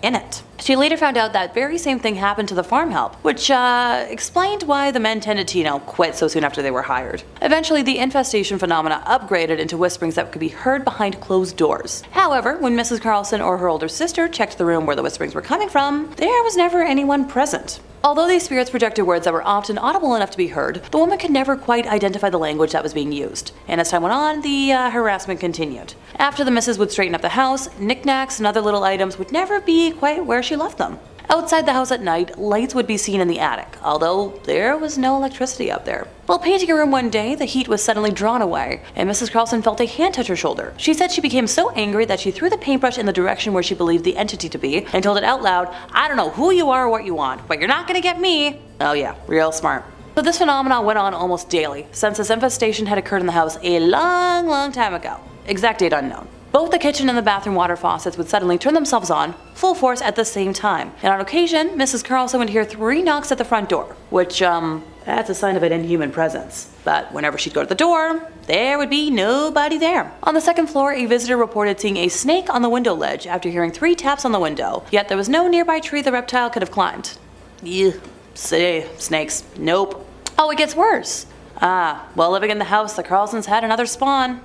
in it. She later found out that very same thing happened to the farm help, which explained why the men tended to, quit so soon after they were hired. Eventually, the infestation phenomena upgraded into whisperings that could be heard behind closed doors. However, when Mrs. Carlson or her older sister checked the room where the whisperings were coming from, there was never anyone present. Although these spirits projected words that were often audible enough to be heard, the woman could never quite identify the language that was being used. And as time went on, the harassment continued. After the missus would straighten up the house, knickknacks and other little items would never be quite where she left them. Outside the house at night, lights would be seen in the attic, although there was no electricity up there. While painting a room one day, the heat was suddenly drawn away, and Mrs. Carlson felt a hand touch her shoulder. She said she became so angry that she threw the paintbrush in the direction where she believed the entity to be, and told it out loud, "I don't know who you are or what you want, but you're not gonna get me." Oh yeah, real smart. So this phenomenon went on almost daily, since this infestation had occurred in the house a long time ago. Exact date unknown. Both the kitchen and the bathroom water faucets would suddenly turn themselves on, full force at the same time. And on occasion, Mrs. Carlson would hear 3 knocks at the front door, which, that's a sign of an inhuman presence. But whenever she'd go to the door, there would be nobody there. On the second floor, a visitor reported seeing a snake on the window ledge after hearing 3 taps on the window, yet there was no nearby tree the reptile could have climbed. Ew, snakes, nope. Oh, it gets worse. While living in the house, the Carlsons had another spawn.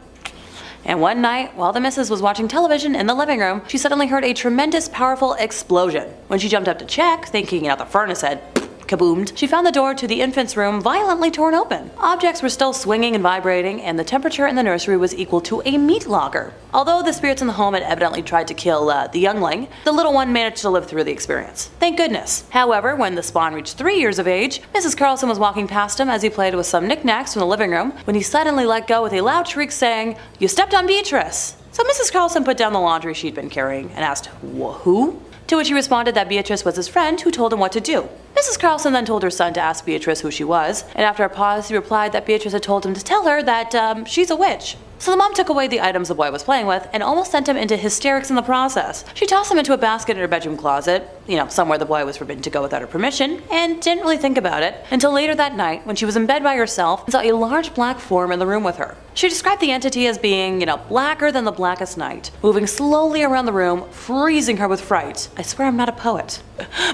And one night, while the missus was watching television in the living room, she suddenly heard a tremendous, powerful explosion. When she jumped up to check, thinking the furnace had kaboomed, she found the door to the infant's room violently torn open. Objects were still swinging and vibrating, and the temperature in the nursery was equal to a meat locker. Although the spirits in the home had evidently tried to kill the youngling, the little one managed to live through the experience. Thank goodness. However, when the spawn reached 3 years of age, Mrs. Carlson was walking past him as he played with some knickknacks from the living room when he suddenly let go with a loud shriek saying, "You stepped on Beatrice!" So Mrs. Carlson put down the laundry she'd been carrying and asked, who? To which he responded that Beatrice was his friend who told him what to do. Mrs. Carlson then told her son to ask Beatrice who she was, and after a pause he replied that Beatrice had told him to tell her that she's a witch. So the mom took away the items the boy was playing with and almost sent him into hysterics in the process. She tossed him into a basket in her bedroom closet, somewhere the boy was forbidden to go without her permission, and didn't really think about it until later that night when she was in bed by herself and saw a large black form in the room with her. She described the entity as being, blacker than the blackest night, moving slowly around the room, freezing her with fright. I swear I'm not a poet.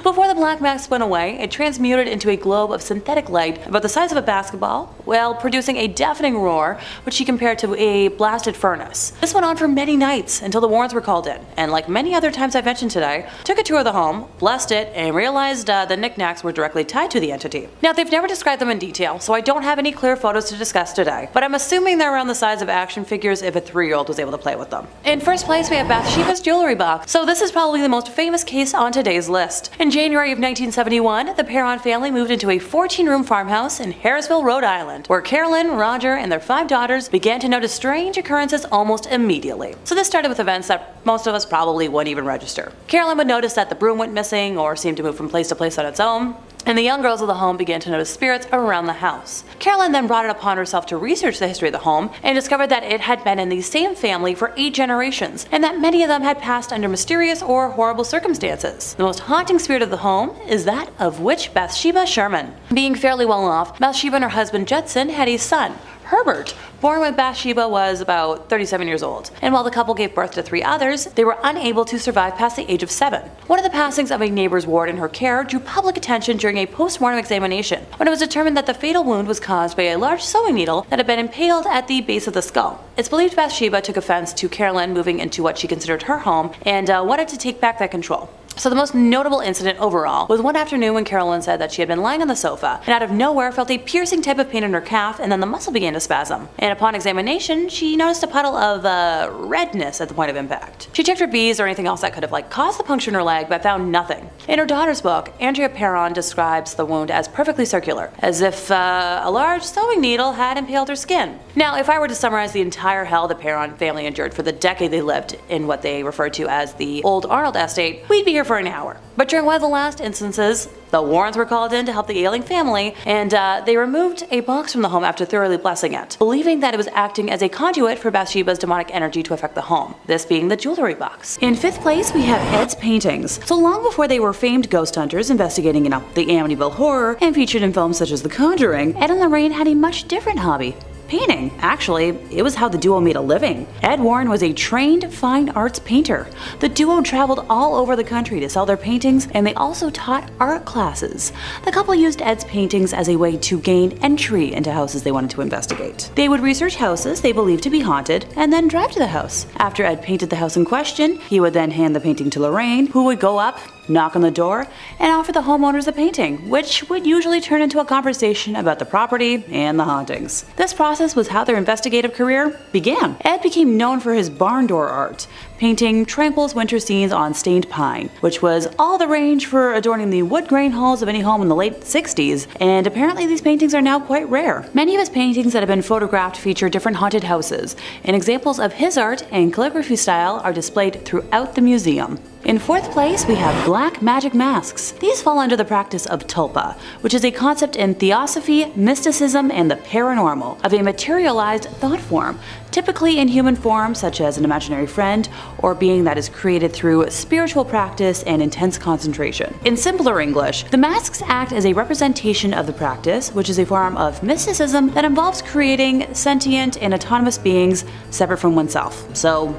Before the black mask went away, it transmuted into a globe of synthetic light about the size of a basketball, while producing a deafening roar, which she compared to a blasted furnace. This went on for many nights until the Warrens were called in, and like many other times I've mentioned today, took a tour of the home, blessed it, and realized the knickknacks were directly tied to the entity. Now, they've never described them in detail, so I don't have any clear photos to discuss today, but I'm assuming they're around the size of action figures if a 3-year-old was able to play with them. In first place, we have Bathsheba's jewelry box. So this is probably the most famous case on today's list. In January of 1971, the Perron family moved into a 14-room farmhouse in Harrisville, Rhode Island, where Carolyn, Roger, and their 5 daughters began to notice strange occurrences almost immediately. So this started with events that most of us probably wouldn't even register. Carolyn would notice that the broom went missing or seemed to move from place to place on its own, and the young girls of the home began to notice spirits around the house. Carolyn then brought it upon herself to research the history of the home and discovered that it had been in the same family for 8 generations, and that many of them had passed under mysterious or horrible circumstances. The most haunting spirit of the home is that of witch Bathsheba Sherman. Being fairly well off, Bathsheba and her husband Judson had a son, Herbert, born when Bathsheba was about 37 years old, and while the couple gave birth to 3 others, they were unable to survive past the age of 7. One of the passings of a neighbor's ward in her care drew public attention during a post-mortem examination, when it was determined that the fatal wound was caused by a large sewing needle that had been impaled at the base of the skull. It's believed Bathsheba took offense to Carolyn moving into what she considered her home and wanted to take back that control. So the most notable incident overall was one afternoon when Carolyn said that she had been lying on the sofa and out of nowhere felt a piercing type of pain in her calf, and then the muscle began to spasm. And upon examination, she noticed a puddle of redness at the point of impact. She checked for bees or anything else that could have caused the puncture in her leg, but found nothing. In her daughter's book, Andrea Perron describes the wound as perfectly circular, as if a large sewing needle had impaled her skin. Now, if I were to summarize the entire hell the Perron family endured for the decade they lived in what they referred to as the Old Arnold Estate, we'd be here for an hour. But during one of the last instances, the Warrens were called in to help the ailing family, and they removed a box from the home after thoroughly blessing it, believing that it was acting as a conduit for Bathsheba's demonic energy to affect the home, this being the jewelry box. In 5th place, we have Ed's paintings. So long before they were famed ghost hunters investigating, the Amityville horror and featured in films such as The Conjuring, Ed and Lorraine had a much different hobby. Painting. Actually, it was how the duo made a living. Ed Warren was a trained fine arts painter. The duo traveled all over the country to sell their paintings, and they also taught art classes. The couple used Ed's paintings as a way to gain entry into houses they wanted to investigate. They would research houses they believed to be haunted, and then drive to the house. After Ed painted the house in question, he would then hand the painting to Lorraine, who would go up, knock on the door, and offer the homeowners the painting, which would usually turn into a conversation about the property and the hauntings. This process was how their investigative career began. Ed became known for his barn door art, painting tranquil winter scenes on stained pine, which was all the rage for adorning the wood grain halls of any home in the late 60s, and apparently these paintings are now quite rare. Many of his paintings that have been photographed feature different haunted houses, and examples of his art and calligraphy style are displayed throughout the museum. In 4th place, we have black magic masks. These fall under the practice of tulpa, which is a concept in theosophy, mysticism, and the paranormal, of a materialized thought form, typically in human form such as an imaginary friend or being that is created through spiritual practice and intense concentration. In simpler English, the masks act as a representation of the practice, which is a form of mysticism that involves creating sentient and autonomous beings separate from oneself. So,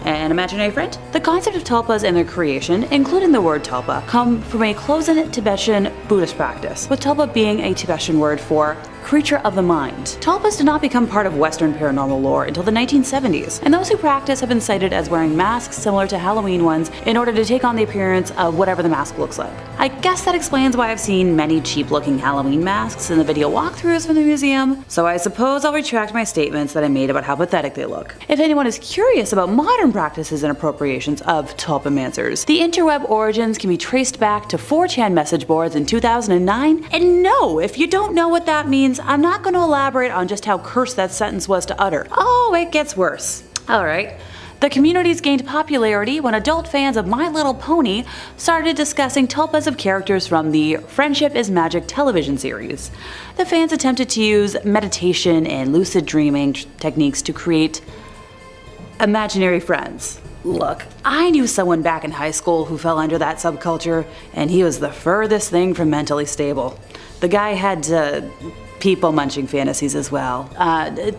an imaginary friend? The concept of tulpas and their creation, including the word tulpa, come from a close-in Tibetan Buddhist practice, with tulpa being a Tibetan word for creature of the mind. Tulpas did not become part of Western paranormal lore until the 1970s, and those who practice have been cited as wearing masks similar to Halloween ones in order to take on the appearance of whatever the mask looks like. I guess that explains why I've seen many cheap-looking Halloween masks in the video walkthroughs from the museum, so I suppose I'll retract my statements that I made about how pathetic they look. If anyone is curious about modern practices and appropriations of tulpamancers, the interweb origins can be traced back to 4chan message boards in 2009, and no, if you don't know what that means, I'm not going to elaborate on just how cursed that sentence was to utter. Oh, it gets worse. Alright. The communities gained popularity when adult fans of My Little Pony started discussing tulpas of characters from the Friendship is Magic television series. The fans attempted to use meditation and lucid dreaming techniques to create imaginary friends. Look, I knew someone back in high school who fell under that subculture, and he was the furthest thing from mentally stable. The guy had people munching fantasies as well.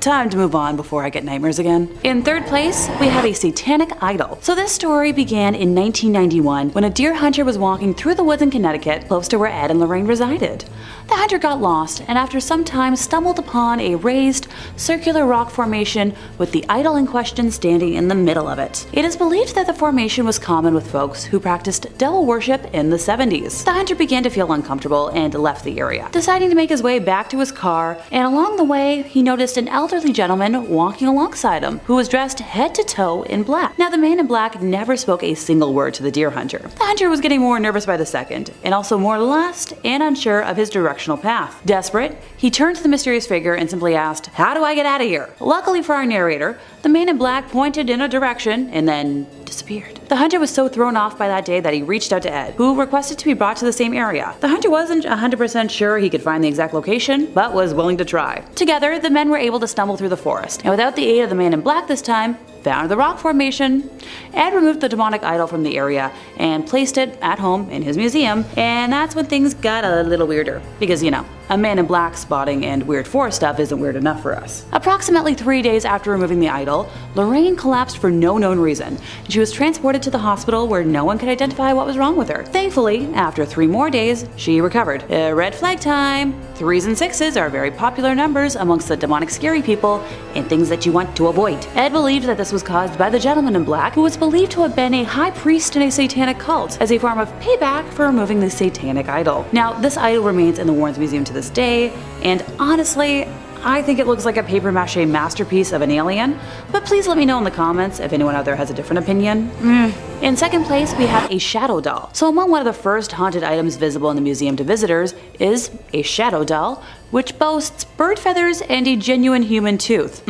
Time to move on before I get nightmares again. In third place, we have a satanic idol. So this story began in 1991 when a deer hunter was walking through the woods in Connecticut, close to where Ed and Lorraine resided. The hunter got lost and after some time stumbled upon a raised, circular rock formation with the idol in question standing in the middle of it. It is believed that the formation was common with folks who practiced devil worship in the 70s. The hunter began to feel uncomfortable and left the area, deciding to make his way back to his car, and along the way he noticed an elderly gentleman walking alongside him who was dressed head to toe in black. Now the man in black never spoke a single word to the deer hunter. The hunter was getting more nervous by the second, and also more lost and unsure of his directional path. Desperate, he turned to the mysterious figure and simply asked, "How do I get out of here?" Luckily for our narrator, the man in black pointed in a direction and then disappeared. The hunter was so thrown off by that day that he reached out to Ed, who requested to be brought to the same area. The hunter wasn't 100% sure he could find the exact location, but was willing to try. Together, the men were able to stumble through the forest, and without the aid of the man in black this time, found the rock formation. Ed removed the demonic idol from the area and placed it at home in his museum, and that's when things got a little weirder. Because, you know, a man in black spotting and weird forest stuff isn't weird enough for us. Approximately 3 days after removing the idol, Lorraine collapsed for no known reason, and she was transported to the hospital where no one could identify what was wrong with her. Thankfully, after 3 more days, she recovered. Red flag time! 3s and 6s are very popular numbers amongst the demonic scary people and things that you want to avoid. Ed believed that this was caused by the gentleman in black, who was believed to have been a high priest in a satanic cult, as a form of payback for removing the satanic idol. Now, this idol remains in the Warren Museum to this day, and honestly, I think it looks like a papier-mâché masterpiece of an alien, but please let me know in the comments if anyone out there has a different opinion. In second place, we have a shadow doll. So among one of the first haunted items visible in the museum to visitors is a shadow doll, which boasts bird feathers and a genuine human tooth.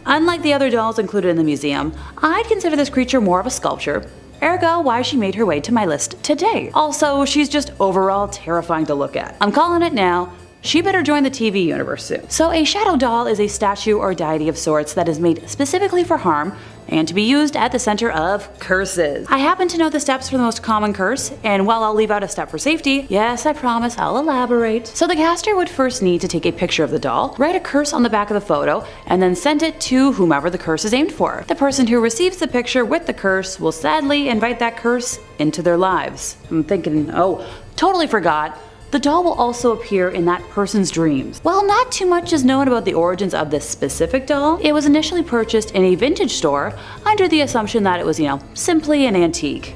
Unlike the other dolls included in the museum, I'd consider this creature more of a sculpture. Ergo, why she made her way to my list today. Also, she's just overall terrifying to look at. I'm calling it now. She better join the TV universe soon. So a shadow doll is a statue or deity of sorts that is made specifically for harm and to be used at the center of curses. I happen to know the steps for the most common curse, and while I'll leave out a step for safety, yes, I promise I'll elaborate. So the caster would first need to take a picture of the doll, write a curse on the back of the photo, and then send it to whomever the curse is aimed for. The person who receives the picture with the curse will sadly invite that curse into their lives. I'm thinking, oh, totally forgot. The doll will also appear in that person's dreams. While not too much is known about the origins of this specific doll, it was initially purchased in a vintage store under the assumption that it was, simply an antique.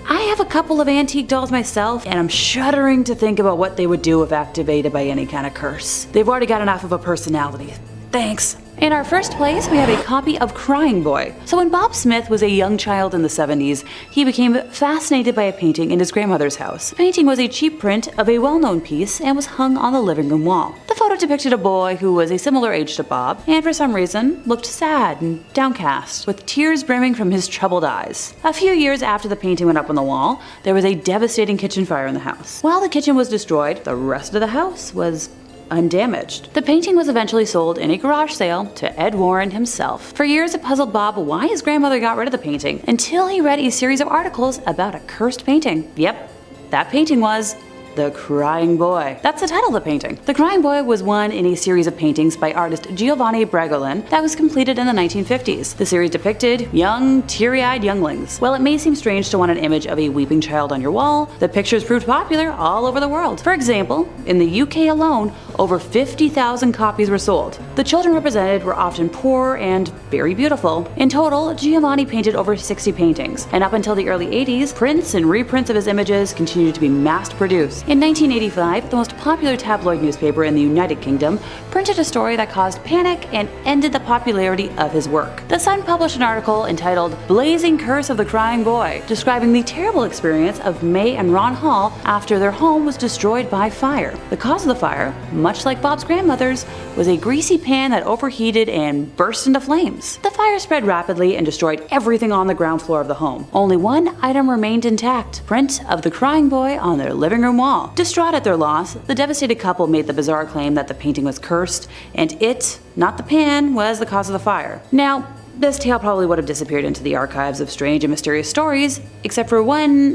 I have a couple of antique dolls myself, and I'm shuddering to think about what they would do if activated by any kind of curse. They've already got enough of a personality. Thanks. In our first place, we have a copy of Crying Boy. So when Bob Smith was a young child in the 70s, he became fascinated by a painting in his grandmother's house. The painting was a cheap print of a well-known piece and was hung on the living room wall. The photo depicted a boy who was a similar age to Bob, and for some reason, looked sad and downcast, with tears brimming from his troubled eyes. A few years after the painting went up on the wall, there was a devastating kitchen fire in the house. While the kitchen was destroyed, the rest of the house was undamaged. The painting was eventually sold in a garage sale to Ed Warren himself. For years it puzzled Bob why his grandmother got rid of the painting, until he read a series of articles about a cursed painting. Yep, that painting was The Crying Boy. That's the title of the painting. The Crying Boy was one in a series of paintings by artist Giovanni Bregolin that was completed in the 1950s. The series depicted young, teary-eyed younglings. While it may seem strange to want an image of a weeping child on your wall, the pictures proved popular all over the world. For example, in the UK alone, over 50,000 copies were sold. The children represented were often poor and very beautiful. In total, Giovanni painted over 60 paintings, and up until the early 80s, prints and reprints of his images continued to be mass-produced. In 1985, the most popular tabloid newspaper in the United Kingdom printed a story that caused panic and ended the popularity of his work. The Sun published an article entitled Blazing Curse of the Crying Boy, describing the terrible experience of May and Ron Hall after their home was destroyed by fire. The cause of the fire, much like Bob's grandmother's, was a greasy pan that overheated and burst into flames. The fire fire spread rapidly and destroyed everything on the ground floor of the home. Only one item remained intact: print of the crying boy on their living room wall. Distraught at their loss, the devastated couple made the bizarre claim that the painting was cursed, and it, not the pan, was the cause of the fire. Now, this tale probably would have disappeared into the archives of strange and mysterious stories, except for one,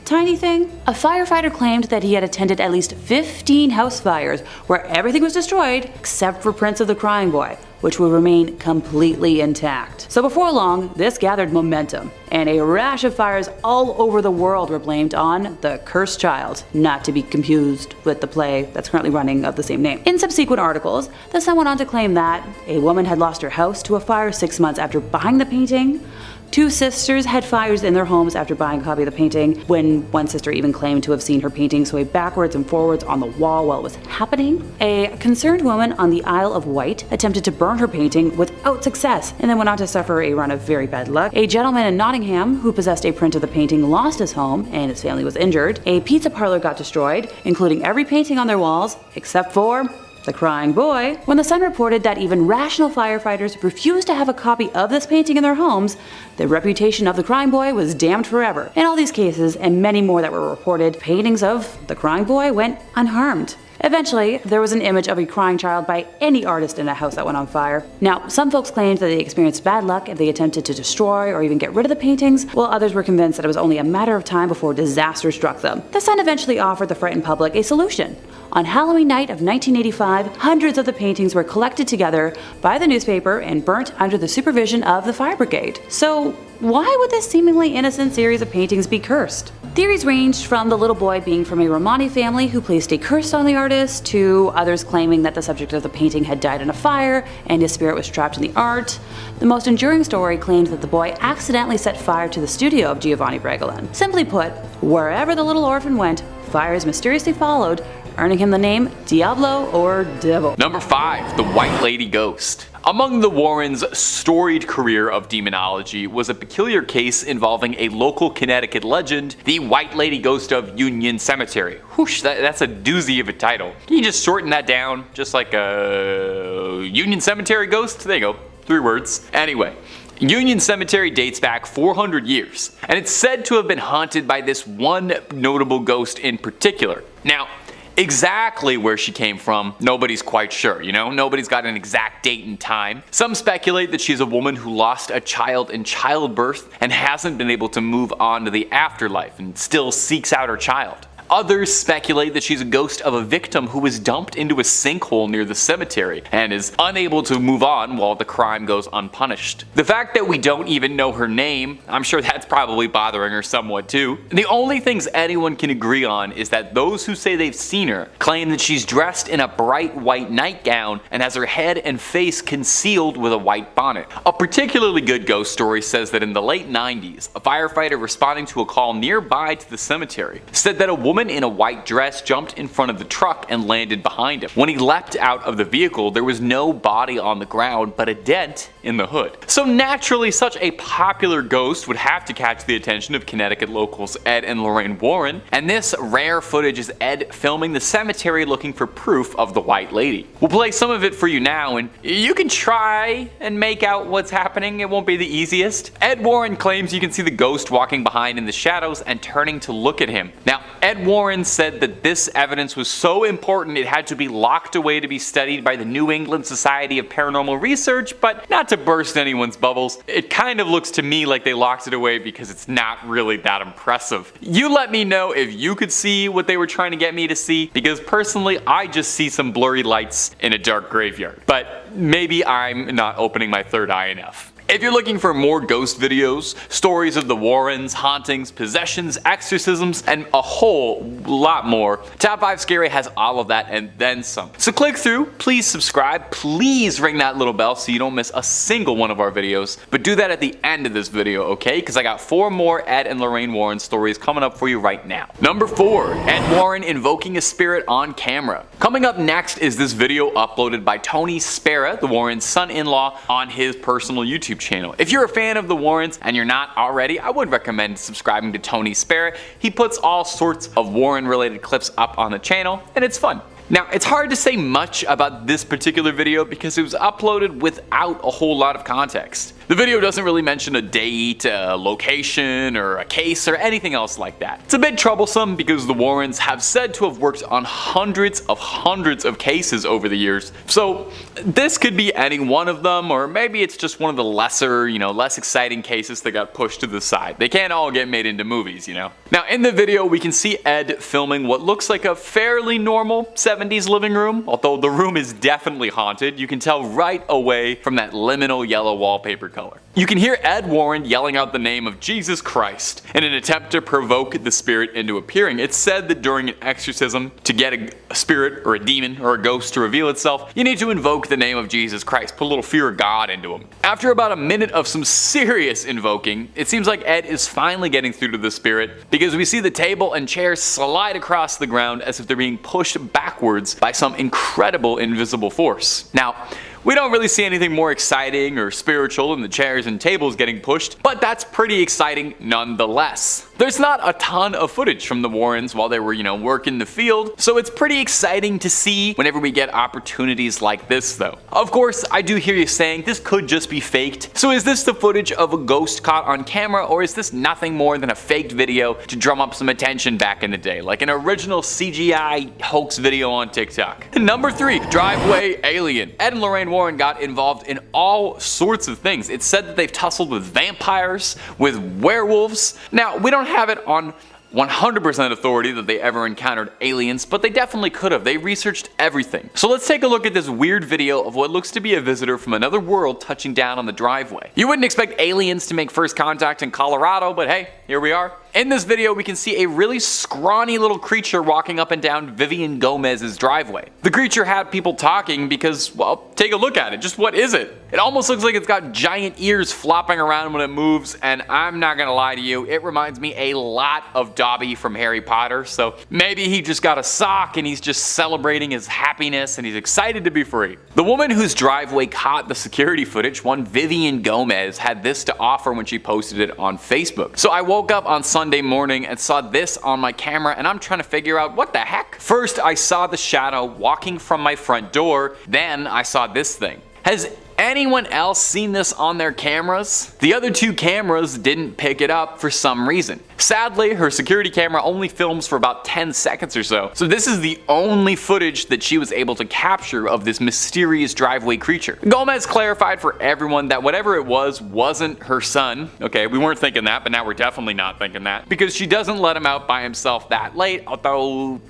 tiny thing. A firefighter claimed that he had attended at least 15 house fires where everything was destroyed except for prints of the crying boy, which would remain completely intact. So before long, this gathered momentum, and a rash of fires all over the world were blamed on the cursed child, not to be confused with the play that's currently running of the same name. In subsequent articles, the Sun went on to claim that a woman had lost her house to a fire 6 months after buying the painting. 2 sisters had fires in their homes after buying a copy of the painting, when one sister even claimed to have seen her painting sway backwards and forwards on the wall while it was happening. A concerned woman on the Isle of Wight attempted to burn her painting without success, and then went on to suffer a run of very bad luck. A gentleman in Nottingham who possessed a print of the painting lost his home, and his family was injured. A pizza parlor got destroyed, including every painting on their walls, except for the crying boy. When the Sun reported that even rational firefighters refused to have a copy of this painting in their homes, the reputation of the crying boy was damned forever. In all these cases, and many more that were reported, paintings of the crying boy went unharmed. Eventually, there was an image of a crying child by any artist in a house that went on fire. Now, some folks claimed that they experienced bad luck if they attempted to destroy or even get rid of the paintings, while others were convinced that it was only a matter of time before disaster struck them. The Sun eventually offered the frightened public a solution. On Halloween night of 1985, hundreds of the paintings were collected together by the newspaper and burnt under the supervision of the fire brigade. So, why would this seemingly innocent series of paintings be cursed? Theories ranged from the little boy being from a Romani family who placed a curse on the artist, to others claiming that the subject of the painting had died in a fire and his spirit was trapped in the art. The most enduring story claims that the boy accidentally set fire to the studio of Giovanni Bregolin. Simply put, wherever the little orphan went, fires mysteriously followed, earning him the name Diablo or Devil. Number 5. The White Lady Ghost. Among the Warrens' storied career of demonology was a peculiar case involving a local Connecticut legend, the White Lady Ghost of Union Cemetery. Whoosh, that's a doozy of a title. Can you just shorten that down? Just like a Union Cemetery ghost? There you go. 3 words. Anyway. Union Cemetery dates back 400 years, and it's said to have been haunted by this one notable ghost in particular. Now, exactly where she came from, nobody's quite sure, Nobody's got an exact date and time. Some speculate that she's a woman who lost a child in childbirth and hasn't been able to move on to the afterlife and still seeks out her child. Others speculate that she's a ghost of a victim who was dumped into a sinkhole near the cemetery and is unable to move on while the crime goes unpunished. The fact that we don't even know her name, I'm sure that's probably bothering her somewhat too. The only things anyone can agree on is that those who say they've seen her claim that she's dressed in a bright white nightgown and has her head and face concealed with a white bonnet. A particularly good ghost story says that in the late 90s, a firefighter responding to a call nearby to the cemetery said that a woman in a white dress jumped in front of the truck and landed behind him. When he leapt out of the vehicle, there was no body on the ground but a dent in the hood. So naturally, such a popular ghost would have to catch the attention of Connecticut locals Ed and Lorraine Warren, and this rare footage is Ed filming the cemetery looking for proof of the White Lady. We'll play some of it for you now, and you can try and make out what's happening. It won't be the easiest. Ed Warren claims you can see the ghost walking behind in the shadows and turning to look at him. Now, Ed Warren said that this evidence was so important it had to be locked away to be studied by the New England Society of Paranormal Research, but not to burst anyone's bubbles, it kind of looks to me like they locked it away because it's not really that impressive. You let me know if you could see what they were trying to get me to see, because personally I just see some blurry lights in a dark graveyard. But maybe I'm not opening my third eye enough. If you're looking for more ghost videos, stories of the Warrens, hauntings, possessions, exorcisms, and a whole lot more, Top 5 Scary has all of that and then some. So click through, please subscribe, please ring that little bell so you don't miss a single one of our videos, but do that at the end of this video, okay? Because I got 4 more Ed and Lorraine Warren stories coming up for you right now. Number 4, Ed Warren invoking a spirit on camera. Coming up next is this video uploaded by Tony Spera, the Warrens' son-in-law, on his personal YouTube channel. If you're a fan of the Warrens and you're not already, I would recommend subscribing to Tony Spera. He puts all sorts of Warren related clips up on the channel and it's fun. Now, it's hard to say much about this particular video because it was uploaded without a whole lot of context. The video doesn't really mention a date, a location, or a case, or anything else like that. It's a bit troublesome because the Warrens have said to have worked on hundreds of cases over the years, so this could be any one of them, or maybe it's just one of the lesser, less exciting cases that got pushed to the side. They can't all get made into movies, Now in the video we can see Ed filming what looks like a fairly normal 70s living room, although the room is definitely haunted. You can tell right away from that liminal yellow wallpaper color. You can hear Ed Warren yelling out the name of Jesus Christ in an attempt to provoke the spirit into appearing. It's said that during an exorcism, to get a spirit or a demon or a ghost to reveal itself, you need to invoke the name of Jesus Christ, put a little fear of God into him. After about a minute of some serious invoking, it seems like Ed is finally getting through to the spirit, because we see the table and chairs slide across the ground as if they're being pushed backwards by some incredible invisible force. Now, we don't really see anything more exciting or spiritual than the chairs and tables getting pushed, but that's pretty exciting nonetheless. There's not a ton of footage from the Warrens while they were, working the field, so it's pretty exciting to see whenever we get opportunities like this though. Of course, I do hear you saying this could just be faked. So is this the footage of a ghost caught on camera, or is this nothing more than a faked video to drum up some attention back in the day, like an original CGI hoax video on TikTok? Number 3, driveway alien. Ed and Lorraine Warren got involved in all sorts of things. It's said that they've tussled with vampires, with werewolves. Now, we don't have it on 100% authority that they ever encountered aliens, but they definitely could have. They researched everything. So let's take a look at this weird video of what looks to be a visitor from another world touching down on the driveway. You wouldn't expect aliens to make first contact in Colorado, but hey, here we are. In this video, we can see a really scrawny little creature walking up and down Vivian Gomez's driveway. The creature had people talking because, well, take a look at it. Just what is it? It almost looks like it's got giant ears flopping around when it moves, and I'm not gonna lie to you, it reminds me a lot of Dobby from Harry Potter, so maybe he just got a sock and he's just celebrating his happiness and he's excited to be free. The woman whose driveway caught the security footage, one Vivian Gomez, had this to offer when she posted it on Facebook. So I woke up on Sunday morning and saw this on my camera, and I'm trying to figure out what the heck. First, I saw the shadow walking from my front door, then I saw this thing. Has anyone else seen this on their cameras? The other 2 cameras didn't pick it up for some reason. Sadly, her security camera only films for about 10 seconds or so this is the only footage that she was able to capture of this mysterious driveway creature. Gomez clarified for everyone that whatever it was wasn't her son. Okay, we weren't thinking that, but now we're definitely not thinking that, because she doesn't let him out by himself that late, although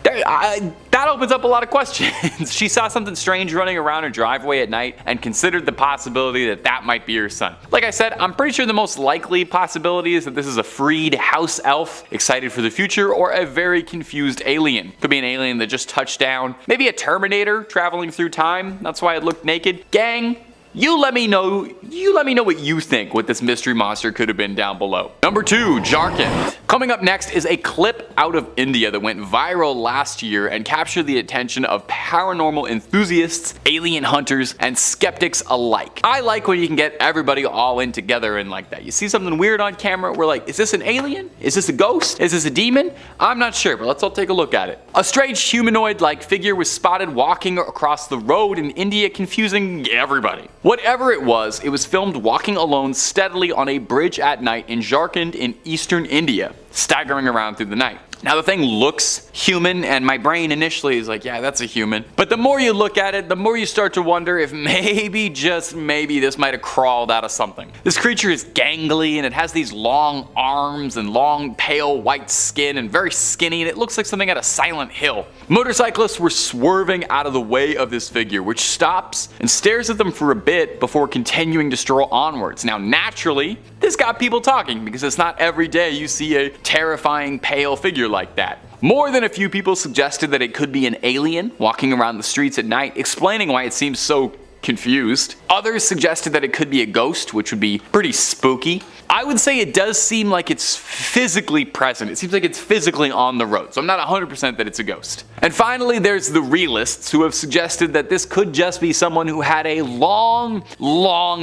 that opens up a lot of questions. She saw something strange running around her driveway at night and considered the possibility that that might be her son. Like I said, I'm pretty sure the most likely possibility is that this is a freed house elf excited for the future, or a very confused alien. Could be an alien that just touched down. Maybe a Terminator traveling through time. That's why it looked naked. Gang, you let me know what you think what this mystery monster could have been down below. Number 2, Jharkhand. Coming up next is a clip out of India that went viral last year and captured the attention of paranormal enthusiasts, alien hunters, and skeptics alike. I like when you can get everybody all in together and like that. You see something weird on camera, we're like, is this an alien? Is this a ghost? Is this a demon? I'm not sure, but let's all take a look at it. A strange humanoid-like figure was spotted walking across the road in India, confusing everybody. Whatever it was filmed walking alone steadily on a bridge at night in Jharkhand in eastern India, staggering around through the night. Now the thing looks human, and my brain initially is like, yeah, that's a human. But the more you look at it, the more you start to wonder if maybe, just maybe, this might have crawled out of something. This creature is gangly, and it has these long arms and long pale white skin and very skinny, and it looks like something out of Silent Hill. Motorcyclists were swerving out of the way of this figure, which stops and stares at them for a bit before continuing to stroll onwards. Now naturally, this got people talking, because it's not every day you see a terrifying pale figure like that. More than a few people suggested that it could be an alien walking around the streets at night, explaining why it seems so confused. Others suggested that it could be a ghost, which would be pretty spooky. I would say it does seem like it's physically present. It seems like it's physically on the road, so I'm not 100% that it's a ghost. And finally, there's the realists who have suggested that this could just be someone who had a long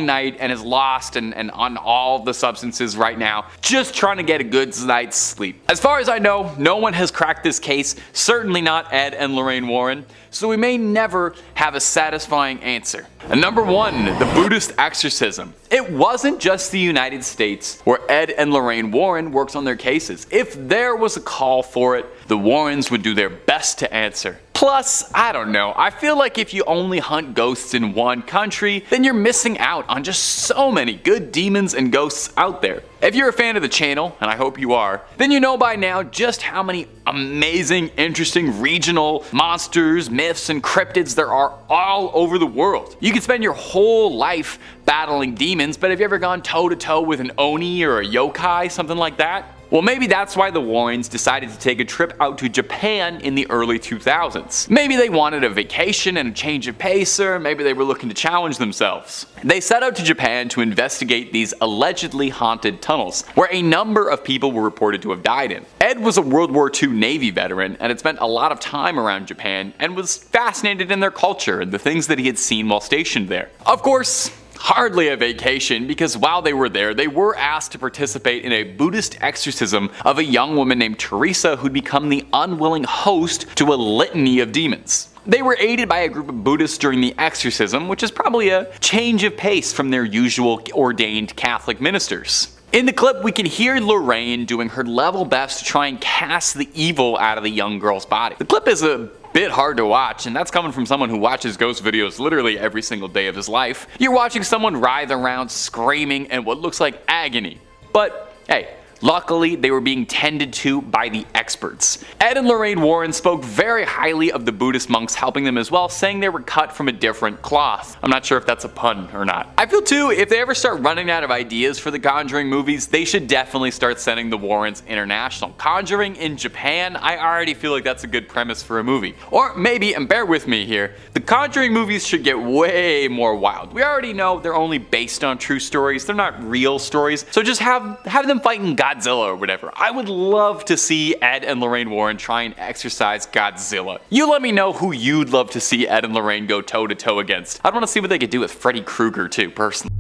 night and is lost and on all the substances right now, just trying to get a good night's sleep. As far as I know, no one has cracked this case, certainly not Ed and Lorraine Warren, so we may never have a satisfying answer. And number 1, the Buddhist exorcism. It wasn't just the United States where Ed and Lorraine Warren worked on their cases. If there was a call for it, the Warrens would do their best to answer. Plus, I don't know, I feel like if you only hunt ghosts in one country, then you're missing out on just so many good demons and ghosts out there. If you're a fan of the channel, and I hope you are, then you know by now just how many amazing, interesting regional monsters, myths, and cryptids there are all over the world. You can spend your whole life battling demons, but have you ever gone toe-to-toe with an Oni or a yokai, something like that? Well, maybe that's why the Warrens decided to take a trip out to Japan in the early 2000s. Maybe they wanted a vacation and a change of pace, or maybe they were looking to challenge themselves. They set out to Japan to investigate these allegedly haunted tunnels, where a number of people were reported to have died in. Ed was a World War II Navy veteran and had spent a lot of time around Japan and was fascinated in their culture and the things that he had seen while stationed there. Of course, hardly a vacation, because while they were there, they were asked to participate in a Buddhist exorcism of a young woman named Teresa who'd become the unwilling host to a litany of demons. They were aided by a group of Buddhists during the exorcism, which is probably a change of pace from their usual ordained Catholic ministers. In the clip, we can hear Lorraine doing her level best to try and cast the evil out of the young girl's body. The clip is a bit hard to watch, and that's coming from someone who watches ghost videos literally every single day of his life. You're watching someone writhe around screaming in what looks like agony. But hey, luckily they were being tended to by the experts. Ed and Lorraine Warren spoke very highly of the Buddhist monks helping them as well, saying they were cut from a different cloth. I'm not sure if that's a pun or not. I feel too, if they ever start running out of ideas for the Conjuring movies, they should definitely start sending the Warrens international. Conjuring in Japan, I already feel like that's a good premise for a movie. Or maybe, and bear with me here, the Conjuring movies should get way more wild. We already know they're only based on true stories, they're not real stories, so just have them fighting Godzilla or whatever. I would love to see Ed and Lorraine Warren try and exorcise Godzilla. You let me know who you'd love to see Ed and Lorraine go toe-to-toe against. I'd want to see what they could do with Freddy Krueger too, personally.